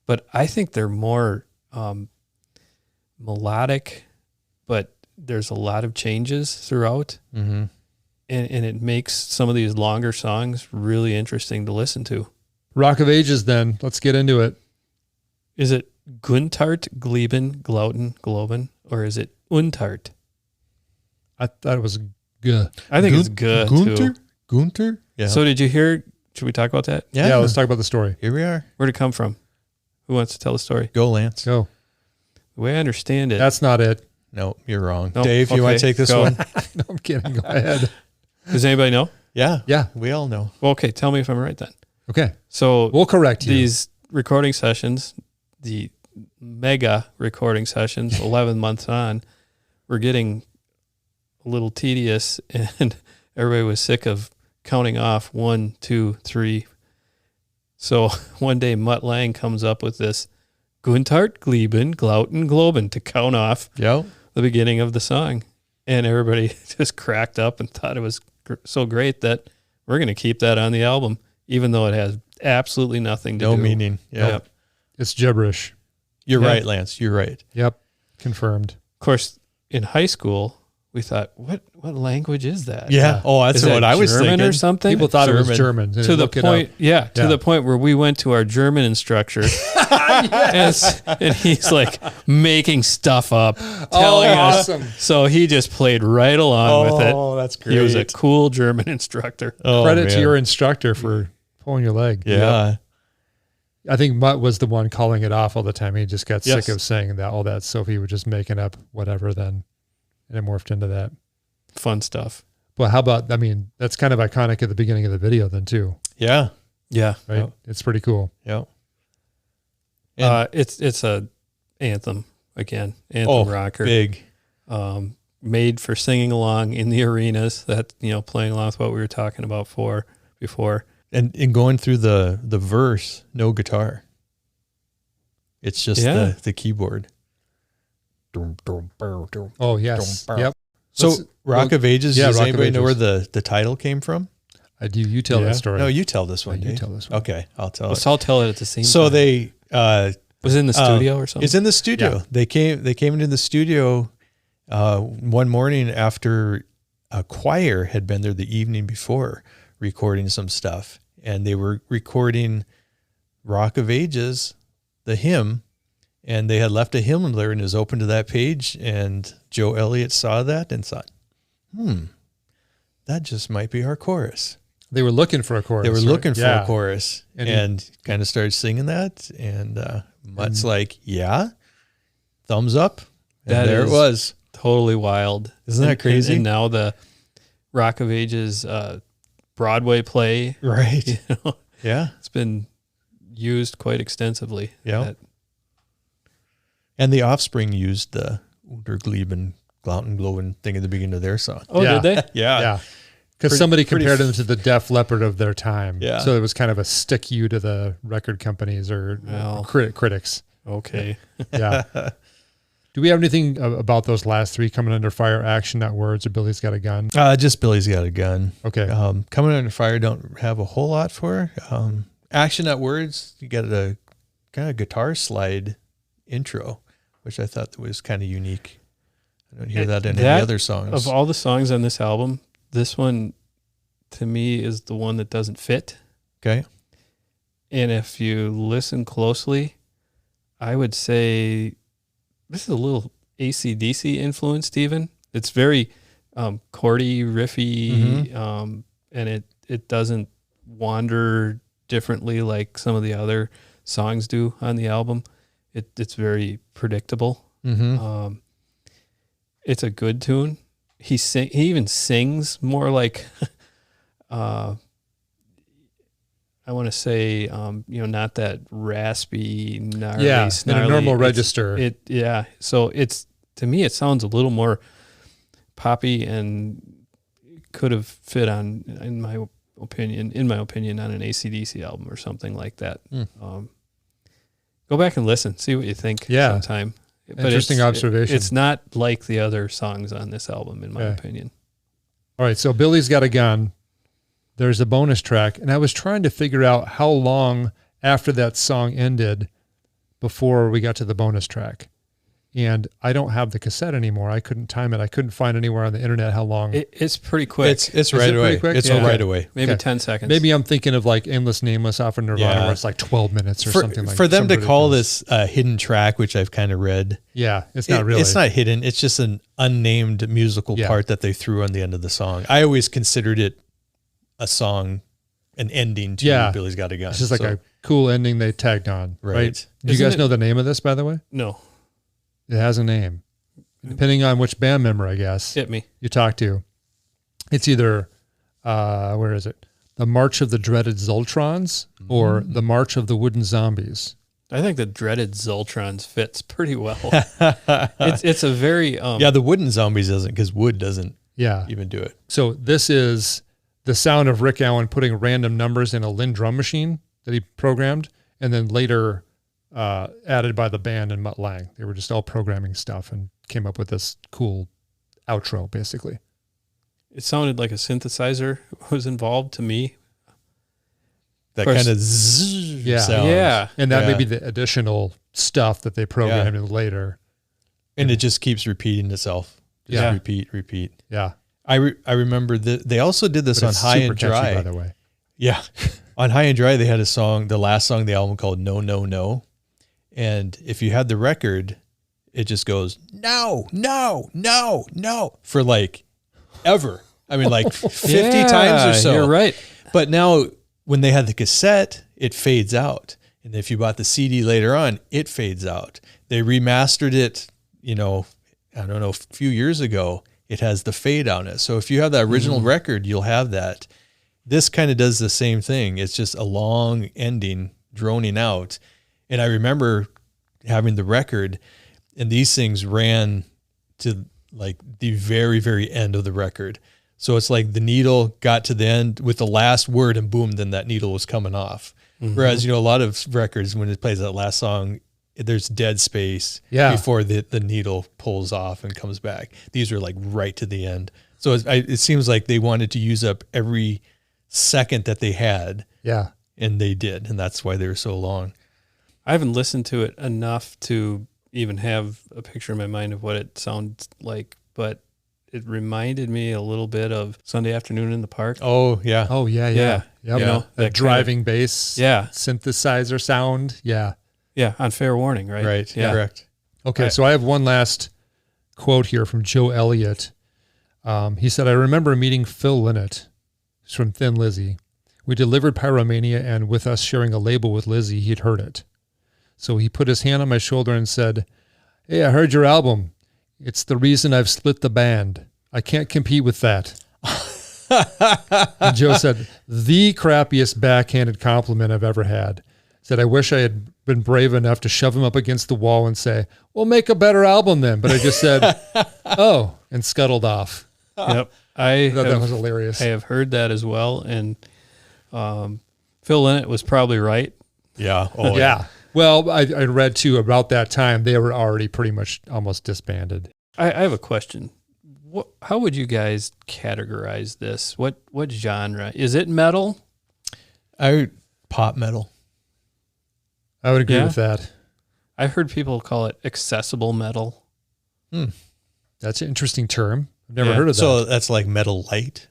Speaker 4: but I think they're more melodic, but there's a lot of changes throughout. and it makes some of these longer songs really interesting to listen to.
Speaker 2: Rock of Ages, then. Let's get into it.
Speaker 4: Is it Guntart, Gleben, Glauten, Globen, or is it Untart?
Speaker 2: I thought it was good.
Speaker 4: I think it's good too.
Speaker 3: Gunter? Yeah.
Speaker 4: So did you hear, should we talk about that?
Speaker 2: Yeah, let's talk about the story.
Speaker 3: Here we are.
Speaker 4: Where'd it come from? Who wants to tell the story?
Speaker 3: Go, Lance.
Speaker 2: Go.
Speaker 4: The way I understand it.
Speaker 2: That's not it.
Speaker 3: No, you're wrong.
Speaker 4: Nope.
Speaker 3: Dave, you want to take this
Speaker 4: Go.
Speaker 3: one?
Speaker 2: No, I'm kidding. Go ahead.
Speaker 4: Does anybody know?
Speaker 3: Yeah.
Speaker 2: Yeah.
Speaker 3: We all know.
Speaker 4: Well, okay, tell me if I'm right then.
Speaker 2: Okay.
Speaker 4: So
Speaker 2: We'll correct you.
Speaker 4: these recording sessions, the mega recording sessions, 11 months on, were getting a little tedious, and everybody was sick of counting off 1, 2, 3. So one day Mutt Lang comes up with this Guntart, Gleben, Glauten, Globen to count off
Speaker 3: Yep.
Speaker 4: the beginning of the song. And everybody just cracked up and thought it was so great that we're going to keep that on the album, even though it has absolutely nothing to
Speaker 3: No
Speaker 4: do.
Speaker 3: meaning. Yeah.
Speaker 4: Yep.
Speaker 2: It's gibberish.
Speaker 3: You're
Speaker 4: Yeah.
Speaker 3: right, Lance. You're right.
Speaker 2: Yep. Confirmed.
Speaker 4: Of course, in high school, we thought, what language is that?
Speaker 3: Yeah. Oh, that's
Speaker 4: Is that
Speaker 3: what I was
Speaker 4: German
Speaker 3: thinking.
Speaker 4: or something?
Speaker 2: People thought it was
Speaker 3: German.
Speaker 2: German.
Speaker 4: To the point, to
Speaker 2: Yeah.
Speaker 4: the point where we went to our German instructor, and he's like making stuff up, telling us.
Speaker 2: awesome.
Speaker 4: So he just played right along with it.
Speaker 3: Oh, that's great.
Speaker 4: He was a cool German instructor.
Speaker 3: Oh,
Speaker 2: Credit to
Speaker 3: man.
Speaker 2: your instructor for pulling your leg.
Speaker 3: Yeah.
Speaker 2: I think Mutt was the one calling it off all the time. He just got
Speaker 4: Yes.
Speaker 2: sick of saying that, all that. So he was just making up whatever then. And it morphed into that.
Speaker 4: Fun stuff.
Speaker 2: But how about, I mean, that's kind of iconic at the beginning of the video then too,
Speaker 3: Yeah.
Speaker 4: Yeah.
Speaker 2: right?
Speaker 3: Yep.
Speaker 2: It's pretty cool.
Speaker 3: Yep. And-
Speaker 4: It's a anthem again, anthem rocker.
Speaker 3: Big.
Speaker 4: Made for singing along in the arenas. That playing along with what we were talking about before.
Speaker 3: And going through the verse, no guitar. It's just
Speaker 4: Yeah.
Speaker 3: the keyboard.
Speaker 2: Oh, yes. Yep.
Speaker 3: So
Speaker 2: Let's-
Speaker 3: Rock of Ages,
Speaker 2: yeah,
Speaker 3: does
Speaker 2: Rock of
Speaker 3: anybody know where
Speaker 2: Ages.
Speaker 3: the title came from?
Speaker 2: I do. You tell
Speaker 4: Yeah.
Speaker 2: that story.
Speaker 3: No, you tell this one,
Speaker 2: you
Speaker 3: Dave.
Speaker 2: tell this one.
Speaker 3: Okay, I'll tell
Speaker 4: Let's
Speaker 3: it.
Speaker 4: all tell it at the same
Speaker 3: So
Speaker 4: time.
Speaker 3: they
Speaker 4: Was it in the studio or something?
Speaker 3: it's in the studio.
Speaker 2: Yeah.
Speaker 3: They came into the studio one morning after a choir had been there the evening before recording some stuff, and they were recording Rock of Ages, the hymn, and they had left a hymn there and it was open to that page, and Joe Elliott saw that and thought, that just might be our chorus.
Speaker 2: They were looking for a chorus.
Speaker 3: They were
Speaker 2: right?
Speaker 3: looking for
Speaker 2: Yeah.
Speaker 3: a chorus
Speaker 2: And
Speaker 3: and, kind of started singing that. And Mutt's like, yeah, thumbs up. And
Speaker 4: That
Speaker 3: there
Speaker 4: is-
Speaker 3: it was.
Speaker 4: Totally wild.
Speaker 3: Isn't that crazy?
Speaker 4: And now the Rock of Ages Broadway play,
Speaker 3: Right. Yeah.
Speaker 4: it's been used quite extensively.
Speaker 3: Yeah.
Speaker 4: That-
Speaker 3: And the Offspring used the Untergleben, Glauten, Globen thing at the beginning of their song.
Speaker 4: Oh,
Speaker 2: Yeah.
Speaker 4: did they?
Speaker 3: Yeah.
Speaker 2: Yeah. Because
Speaker 3: Pretty-
Speaker 2: somebody
Speaker 3: pretty
Speaker 2: compared
Speaker 3: f-
Speaker 2: them to the Def Leppard of their time.
Speaker 3: Yeah.
Speaker 2: So it was kind of a stick you to the record companies or
Speaker 4: Well.
Speaker 2: critics.
Speaker 4: Okay.
Speaker 2: Yeah. Do we have anything about those last three, Coming Under Fire, Action, Not Words, or Billy's Got a Gun?
Speaker 3: Just Billy's Got a Gun.
Speaker 2: Okay.
Speaker 3: Coming Under Fire don't have a whole lot for. Action at Words, you got a kind of guitar slide intro, which I thought was kind of unique. I don't hear that in any
Speaker 4: That-
Speaker 3: other songs.
Speaker 4: Of all the songs on this album, this one to me is the one that doesn't fit.
Speaker 3: Okay.
Speaker 4: And if you listen closely, I would say this is a little AC/DC influence, Steven. It's very chordy, riffy, and it doesn't wander differently like some of the other songs do on the album. It's very predictable.
Speaker 3: Mm-hmm.
Speaker 4: It's a good tune. He even sings more like I want to say not that raspy, gnarly,
Speaker 2: Yeah, in a
Speaker 4: snarly.
Speaker 2: normal
Speaker 4: It's-
Speaker 2: register.
Speaker 4: So it's, to me, it sounds a little more poppy and could have fit on, in my opinion, on an AC/DC album or something like that. Go back and listen, see what you think.
Speaker 2: Yeah.
Speaker 4: Sometime. But
Speaker 2: Interesting observation.
Speaker 4: It's not like the other songs on this album, in my
Speaker 2: Okay.
Speaker 4: opinion.
Speaker 2: All right. So Billy's Got a Gun. There's a bonus track. And I was trying to figure out how long after that song ended before we got to the bonus track. And I don't have the cassette anymore. I couldn't time it. I couldn't find anywhere on the internet how long.
Speaker 4: It's pretty quick.
Speaker 3: It's right away. It's right away.
Speaker 4: Maybe 10 seconds.
Speaker 2: Maybe I'm thinking of like Endless Nameless off of Nirvana, where it's like 12 minutes or something like that.
Speaker 3: For them to call this a hidden track, which I've kind of read.
Speaker 2: Yeah, it's not really.
Speaker 3: It's not hidden. It's just an unnamed musical part that they threw on the end of the song. I always considered it a song, an ending to Billy's Got a Gun.
Speaker 2: It's just like a cool ending they tagged on, right? Do you guys know the name of this, by the way?
Speaker 4: No.
Speaker 2: It has a name. Depending on which band member, I guess,
Speaker 4: hit me.
Speaker 2: You talk to. It's either, where is it? The March of the Dreaded Zoltrons or the March of the Wooden Zombies.
Speaker 4: I think the Dreaded Zoltrons fits pretty well. it's a very...
Speaker 3: the Wooden Zombies doesn't, because wood doesn't even do it.
Speaker 2: So this is the sound of Rick Allen putting random numbers in a Linn drum machine that he programmed, and then later... added by the band and Mutt Lange. They were just all programming stuff and came up with this cool outro, basically.
Speaker 4: It sounded like a synthesizer was involved to me.
Speaker 3: That kind of sound.
Speaker 4: Yeah.
Speaker 2: And that may be the additional stuff that they programmed in later.
Speaker 3: And it just keeps repeating itself. Just repeat.
Speaker 2: Yeah.
Speaker 3: I remember that they also did this on High and Dry.
Speaker 2: Catchy, by the way.
Speaker 3: Yeah. On High and Dry, they had a song, the last song of the album, called No, No, No. And if you had the record, it just goes, no, no, no, no, for like ever. I mean, like 50 times or so.
Speaker 4: You're right.
Speaker 3: But now when they had the cassette, it fades out. And if you bought the CD later on, it fades out. They remastered it, I don't know, a few years ago. It has the fade on it. So if you have the original record, you'll have that. This kind of does the same thing. It's just a long ending droning out. And I remember having the record, and these things ran to like the very, very end of the record. So it's like the needle got to the end with the last word, and boom, then that needle was coming off. Whereas, a lot of records, when it plays that last song, there's dead space before the needle pulls off and comes back. These are like right to the end. So it seems like they wanted to use up every second that they had.
Speaker 2: Yeah.
Speaker 3: And they did. And that's why they were so long.
Speaker 4: I haven't listened to it enough to even have a picture in my mind of what it sounds like, but it reminded me a little bit of Sunday Afternoon in the Park.
Speaker 3: Oh, yeah.
Speaker 2: Oh, yeah.
Speaker 4: Yep.
Speaker 2: That driving bass synthesizer sound. Yeah.
Speaker 4: Yeah, on Fair Warning, right?
Speaker 3: Right,
Speaker 4: yeah.
Speaker 3: Correct.
Speaker 2: Okay, so I have one last quote here from Joe Elliott. He said, I remember meeting Phil Lynott. He's from Thin Lizzy. We delivered Pyromania, and with us sharing a label with Lizzy, he'd heard it. So he put his hand on my shoulder and said, hey, I heard your album. It's the reason I've split the band. I can't compete with that. And Joe said, the crappiest backhanded compliment I've ever had. Said, I wish I had been brave enough to shove him up against the wall and say, well, make a better album then. But I just said, oh, and scuttled off.
Speaker 4: Yep.
Speaker 2: I thought that was hilarious.
Speaker 4: I have heard that as well. And Phil Lynott was probably right.
Speaker 3: Yeah.
Speaker 2: Oh, yeah. Well, I read too about that time. They were already pretty much almost disbanded.
Speaker 4: I have a question. How would you guys categorize this? What genre? Is it metal?
Speaker 3: Pop metal.
Speaker 2: I would agree with that.
Speaker 4: I've heard people call it accessible metal.
Speaker 2: That's an interesting term. I've never heard of that.
Speaker 3: So that's like metal light.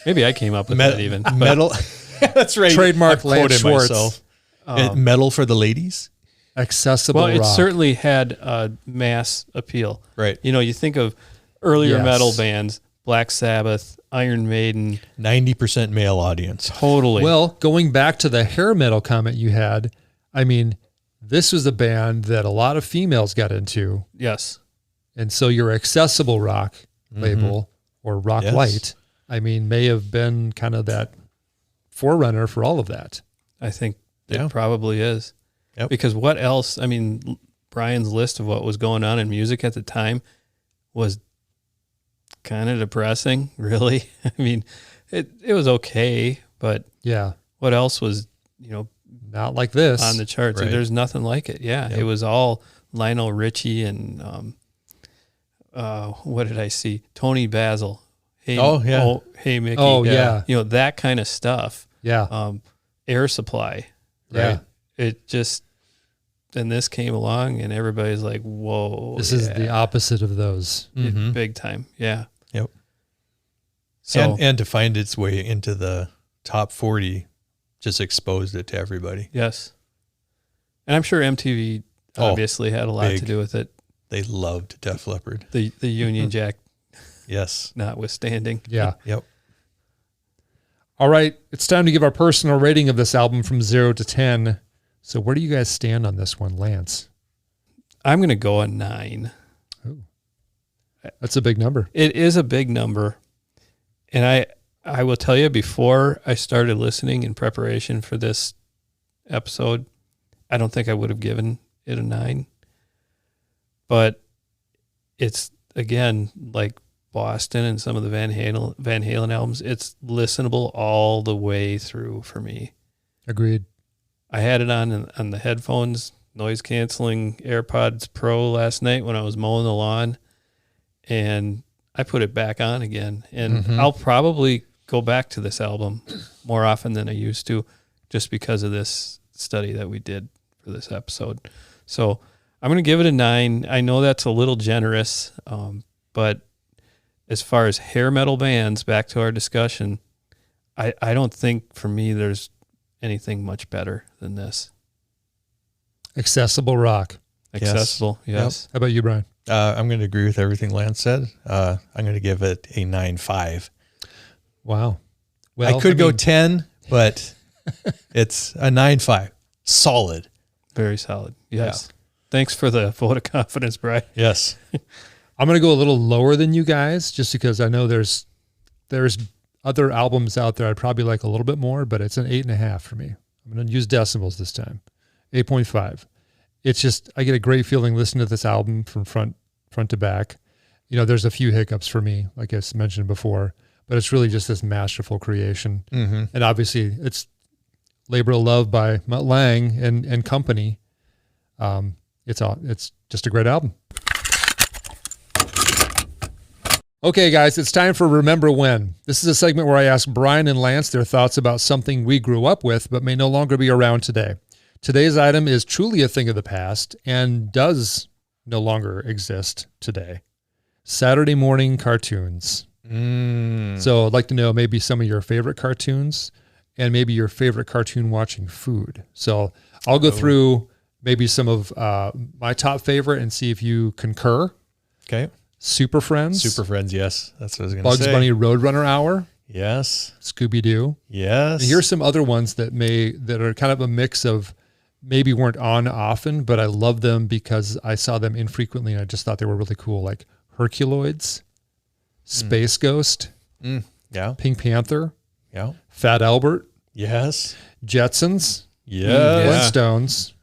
Speaker 4: Maybe I came up with that even.
Speaker 3: Metal. That's right.
Speaker 2: Trademark Lance Schwartz.
Speaker 3: Metal for the ladies.
Speaker 2: Accessible rock.
Speaker 4: It certainly had mass appeal.
Speaker 3: Right.
Speaker 4: You think of earlier metal bands, Black Sabbath, Iron Maiden.
Speaker 3: 90% male audience.
Speaker 4: Totally.
Speaker 2: Well, going back to the hair metal comment you had, I mean, this was a band that a lot of females got into.
Speaker 4: Yes.
Speaker 2: And so your accessible rock label or rock light, I mean, may have been kind of that forerunner for all of that.
Speaker 4: I think it probably is.
Speaker 3: Yep.
Speaker 4: Because what else? I mean, Brian's list of what was going on in music at the time was kind of depressing, really. I mean, it was okay, but what else was,
Speaker 2: not like this
Speaker 4: on the charts?
Speaker 3: Right.
Speaker 4: There's nothing like it. Yeah. It was all Lionel Richie and what did I see? Tony Basil. Hey, Hey Mickey.
Speaker 2: Oh yeah.
Speaker 4: That kind of stuff.
Speaker 2: Yeah.
Speaker 4: Air Supply.
Speaker 2: Right.
Speaker 4: It just, then this came along and everybody's like, whoa.
Speaker 2: This is the opposite of those.
Speaker 4: Big time. Yeah.
Speaker 3: Yep.
Speaker 4: So,
Speaker 3: And to find its way into the top 40 just exposed it to everybody.
Speaker 4: yes. And I'm sure MTV obviously had a lot to do with it.
Speaker 3: They loved Def Leppard.
Speaker 4: The Union Jack
Speaker 3: Yes.
Speaker 4: notwithstanding.
Speaker 2: Yeah.
Speaker 3: Yep.
Speaker 2: All right. It's time to give our personal rating of this album from 0 to 10. So where do you guys stand on this one, Lance?
Speaker 4: I'm going to go a 9.
Speaker 2: That's a big number.
Speaker 4: It is a big number. And I will tell you, before I started listening in preparation for this episode, I don't think I would have given it a 9. But it's, again, like Boston and some of the Van Halen albums, it's listenable all the way through for me.
Speaker 2: Agreed.
Speaker 4: I had it on the headphones, noise canceling AirPods Pro last night when I was mowing the lawn, and I put it back on again. And I'll probably go back to this album more often than I used to, just because of this study that we did for this episode. So I'm going to give it a 9. I know that's a little generous, but as far as hair metal bands, back to our discussion, I don't think for me there's anything much better than this.
Speaker 2: Accessible rock.
Speaker 4: Accessible, yes.
Speaker 2: How about you, Brian?
Speaker 3: I'm going to agree with everything Lance said. I'm going to give it a 9.5.
Speaker 2: Wow. Well,
Speaker 3: I could go 10, but it's a 9.5. Solid.
Speaker 4: Very solid. Yes. Yeah. Thanks for the vote of confidence, Brian.
Speaker 3: Yes.
Speaker 2: I'm going to go a little lower than you guys, just because I know there's other albums out there I'd probably like a little bit more, but it's an 8.5 for me. I'm going to use decimals this time. 8.5. It's just, I get a great feeling listening to this album from front to back. You know, there's a few hiccups for me, like I mentioned before, but it's really just this masterful creation. And obviously it's Labor of Love by Mutt Lange and company. It's just a great album. Okay, guys, it's time for Remember When. This is a segment where I ask Brian and Lance their thoughts about something we grew up with but may no longer be around today. Today's item is truly a thing of the past and does no longer exist today. Saturday morning cartoons. So I'd like to know maybe some of your favorite cartoons and maybe your favorite cartoon watching food. So I'll go through maybe some of my top favorite and see if you concur.
Speaker 3: Okay.
Speaker 2: Super Friends.
Speaker 3: Super Friends, yes. That's what I was going to say.
Speaker 2: Bugs Bunny Roadrunner Hour.
Speaker 3: Yes.
Speaker 2: Scooby-Doo.
Speaker 3: Yes.
Speaker 2: And here's some other ones that are kind of a mix of maybe weren't on often, but I love them because I saw them infrequently and I just thought they were really cool. Like Herculoids, Space Ghost,
Speaker 3: Yeah.
Speaker 2: Pink Panther,
Speaker 3: Yeah.
Speaker 2: Fat Albert,
Speaker 3: Yes.
Speaker 2: Jetsons,
Speaker 3: Yes.
Speaker 2: Flintstones,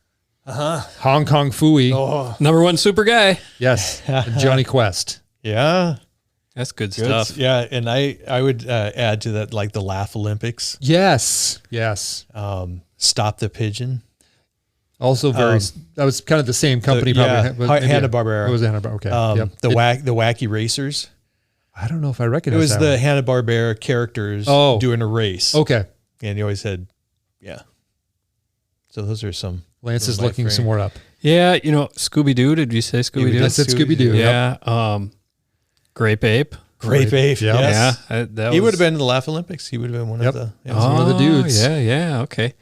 Speaker 2: Hong Kong Phooey,
Speaker 4: Number 1 super guy.
Speaker 2: yes, and Johnny Quest.
Speaker 3: Yeah.
Speaker 4: That's good
Speaker 3: Good.
Speaker 4: stuff.
Speaker 3: Yeah. And I would add to that, like the Laugh Olympics.
Speaker 2: Yes.
Speaker 3: Stop the Pigeon.
Speaker 2: Also that was kind of the same company.
Speaker 3: Hanna-Barbera.
Speaker 2: It was Hanna-Barbera. Okay. Yep.
Speaker 3: The Wacky Racers.
Speaker 2: I don't know if I
Speaker 3: It
Speaker 2: recognize
Speaker 3: was
Speaker 2: that
Speaker 3: the
Speaker 2: one.
Speaker 3: Hanna-Barbera characters doing a race.
Speaker 2: Okay.
Speaker 3: And you always had, So those are some.
Speaker 2: Lance is
Speaker 3: my
Speaker 2: looking
Speaker 3: frame.
Speaker 2: some more up.
Speaker 4: Yeah, Scooby-Doo. Did you say Scooby-Doo?
Speaker 2: I said Scooby-Doo.
Speaker 4: Yeah. Grape Ape.
Speaker 3: Grape Ape.
Speaker 2: Yeah.
Speaker 3: Yes.
Speaker 4: Yeah. That
Speaker 3: He
Speaker 4: was,
Speaker 3: would have been in the Laugh Olympics. He would have been one of the.
Speaker 2: was one of the dudes.
Speaker 4: Yeah. Okay.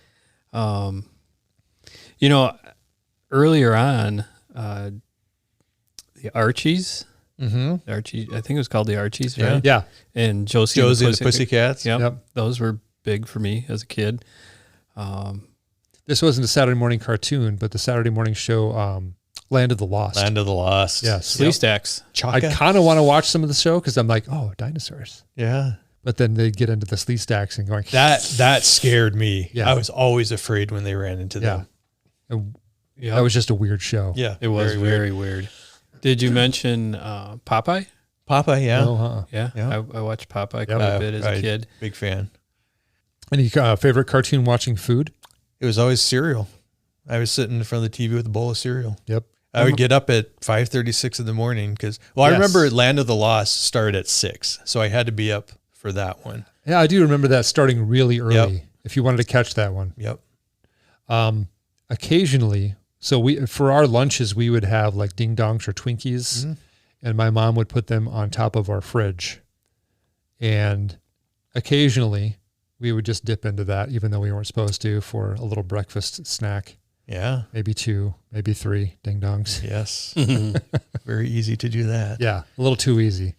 Speaker 4: Earlier on, the Archies. The Archie, I think it was called the Archies, right?
Speaker 2: Yeah.
Speaker 4: And Josie
Speaker 3: and the Pussycats.
Speaker 4: Yep. Those were big for me as a kid.
Speaker 2: This wasn't a Saturday morning cartoon, but the Saturday morning show, Land of the Lost.
Speaker 3: Land of the Lost.
Speaker 2: Yes.
Speaker 4: Flea Stacks.
Speaker 2: I kind of want to watch some of the show because I'm like, oh, dinosaurs.
Speaker 3: Yeah.
Speaker 2: But then they get into the Slee Stacks and going,
Speaker 3: That scared me.
Speaker 2: Yeah.
Speaker 3: I was always afraid when they ran into them.
Speaker 2: And
Speaker 4: Yeah.
Speaker 2: that was just a weird show.
Speaker 3: Yeah.
Speaker 4: It was very weird. Did you mention Popeye?
Speaker 3: Popeye, yeah.
Speaker 2: Oh,
Speaker 4: Yeah.
Speaker 3: Yeah.
Speaker 4: I watched Popeye quite a bit as a kid.
Speaker 3: Big fan.
Speaker 2: Any favorite cartoon watching food?
Speaker 3: It was always cereal. I was sitting in front of the TV with a bowl of cereal.
Speaker 2: Yep.
Speaker 3: I would get up at 5:36 in the morning because, I remember Land of the Lost started at 6, so I had to be up for that one.
Speaker 2: Yeah, I do remember that starting really early.
Speaker 3: Yep.
Speaker 2: If you wanted to catch that one.
Speaker 3: Yep.
Speaker 2: Occasionally, So for our lunches, we would have like ding dongs or Twinkies, and my mom would put them on top of our fridge. And occasionally we would just dip into that, even though we weren't supposed to, for a little breakfast snack.
Speaker 3: Yeah.
Speaker 2: Maybe 2, maybe 3 ding dongs.
Speaker 3: Yes. Very easy to do that.
Speaker 2: Yeah. A little too easy.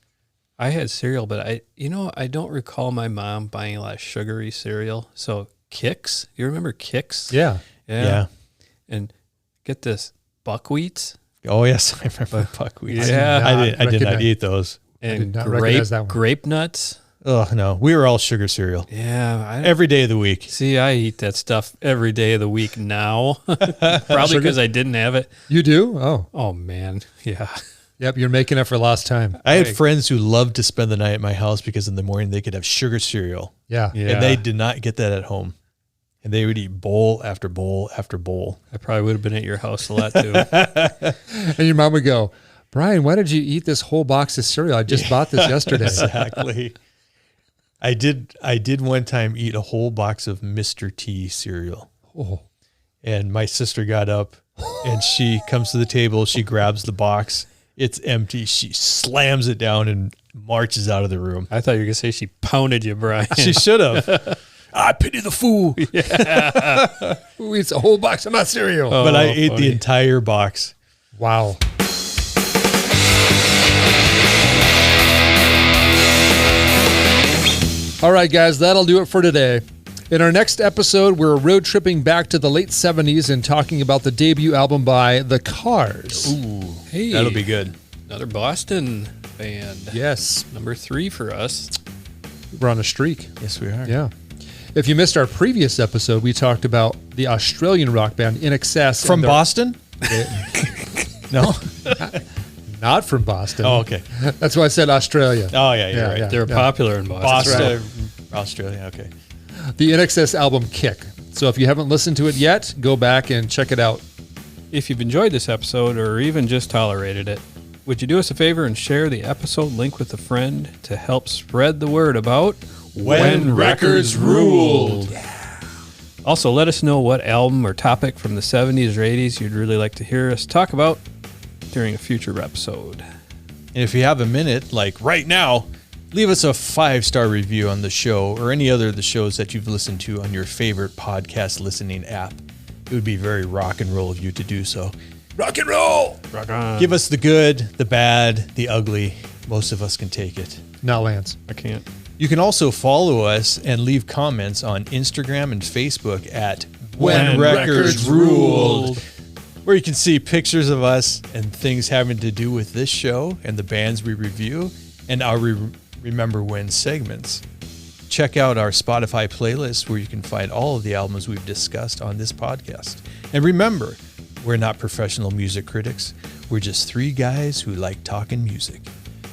Speaker 4: I had cereal, but I don't recall my mom buying a lot of sugary cereal. So Kix, you remember Kix?
Speaker 2: Yeah.
Speaker 3: Yeah.
Speaker 4: And get this, buckwheats.
Speaker 3: Oh yes, I remember buckwheats.
Speaker 4: Yeah.
Speaker 3: I did not eat those.
Speaker 4: And
Speaker 2: not recognize that one.
Speaker 4: grape nuts.
Speaker 3: Oh no, we were all sugar cereal
Speaker 4: Yeah.
Speaker 3: every day of the week.
Speaker 4: See, I eat that stuff every day of the week now. Probably because I didn't have it.
Speaker 2: You do? Oh.
Speaker 4: Oh, man. Yeah.
Speaker 2: Yep. You're making up for lost time.
Speaker 3: I had friends who loved to spend the night at my house because in the morning they could have sugar cereal.
Speaker 2: Yeah.
Speaker 3: And they did not get that at home. And they would eat bowl after bowl after bowl.
Speaker 4: I probably would have been at your house a lot too.
Speaker 2: And your mom would go, Brian, why did you eat this whole box of cereal? I just bought this yesterday.
Speaker 3: Exactly. I did one time eat a whole box of Mr. T cereal.
Speaker 2: Oh.
Speaker 3: And my sister got up and she comes to the table. She grabs the box. It's empty. She slams it down and marches out of the room.
Speaker 4: I thought you were going to say she pounded you, Brian.
Speaker 3: She should have. I pity the fool.
Speaker 2: Who eats a whole box of my cereal?
Speaker 3: But I
Speaker 4: Oh,
Speaker 3: ate
Speaker 4: funny.
Speaker 3: the entire box.
Speaker 2: Wow. All right, guys, that'll do it for today. In our next episode, we're road tripping back to the late 70s and talking about the debut album by The Cars.
Speaker 3: Ooh,
Speaker 4: Hey.
Speaker 3: that'll be good.
Speaker 4: Another Boston band.
Speaker 2: Yes,
Speaker 4: Number 3 for us.
Speaker 2: we're on a streak.
Speaker 3: Yes, we are.
Speaker 2: Yeah. If you missed our previous episode, we talked about the Australian rock band In Excess.
Speaker 3: From
Speaker 2: and their-
Speaker 3: Boston? No?
Speaker 2: Not from Boston.
Speaker 3: Oh, okay.
Speaker 2: That's why I said Australia.
Speaker 3: Oh, yeah, you're
Speaker 2: Yeah,
Speaker 3: right.
Speaker 2: yeah.
Speaker 4: They're popular in Boston.
Speaker 3: Boston, Australia, okay.
Speaker 2: The In Excess album Kick. So if you haven't listened to it yet, go back and check it out.
Speaker 4: If you've enjoyed this episode or even just tolerated it, would you do us a favor and share the episode link with a friend to help spread the word about
Speaker 3: When Records Ruled.
Speaker 4: Also, let us know what album or topic from the 70s or 80s you'd really like to hear us talk about during a future episode.
Speaker 3: And if you have a minute, like right now, leave us a 5-star review on the show or any other of the shows that you've listened to on your favorite podcast listening app. It would be very rock and roll of you to do so. Rock and roll!
Speaker 4: Rock on.
Speaker 3: Give us the good, the bad, the ugly. Most of us can take it.
Speaker 2: Not Lance.
Speaker 4: I can't.
Speaker 3: You can also follow us and leave comments on Instagram and Facebook at
Speaker 2: When Records Ruled,
Speaker 3: where you can see pictures of us and things having to do with this show and the bands we review and our Remember When segments. Check out our Spotify playlist where you can find all of the albums we've discussed on this podcast. And remember, we're not professional music critics. We're just 3 guys who like talking music.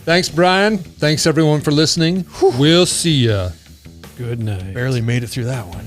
Speaker 2: Thanks, Brian. Thanks, everyone, for listening. We'll see ya.
Speaker 4: Good night.
Speaker 3: Barely made it through that one.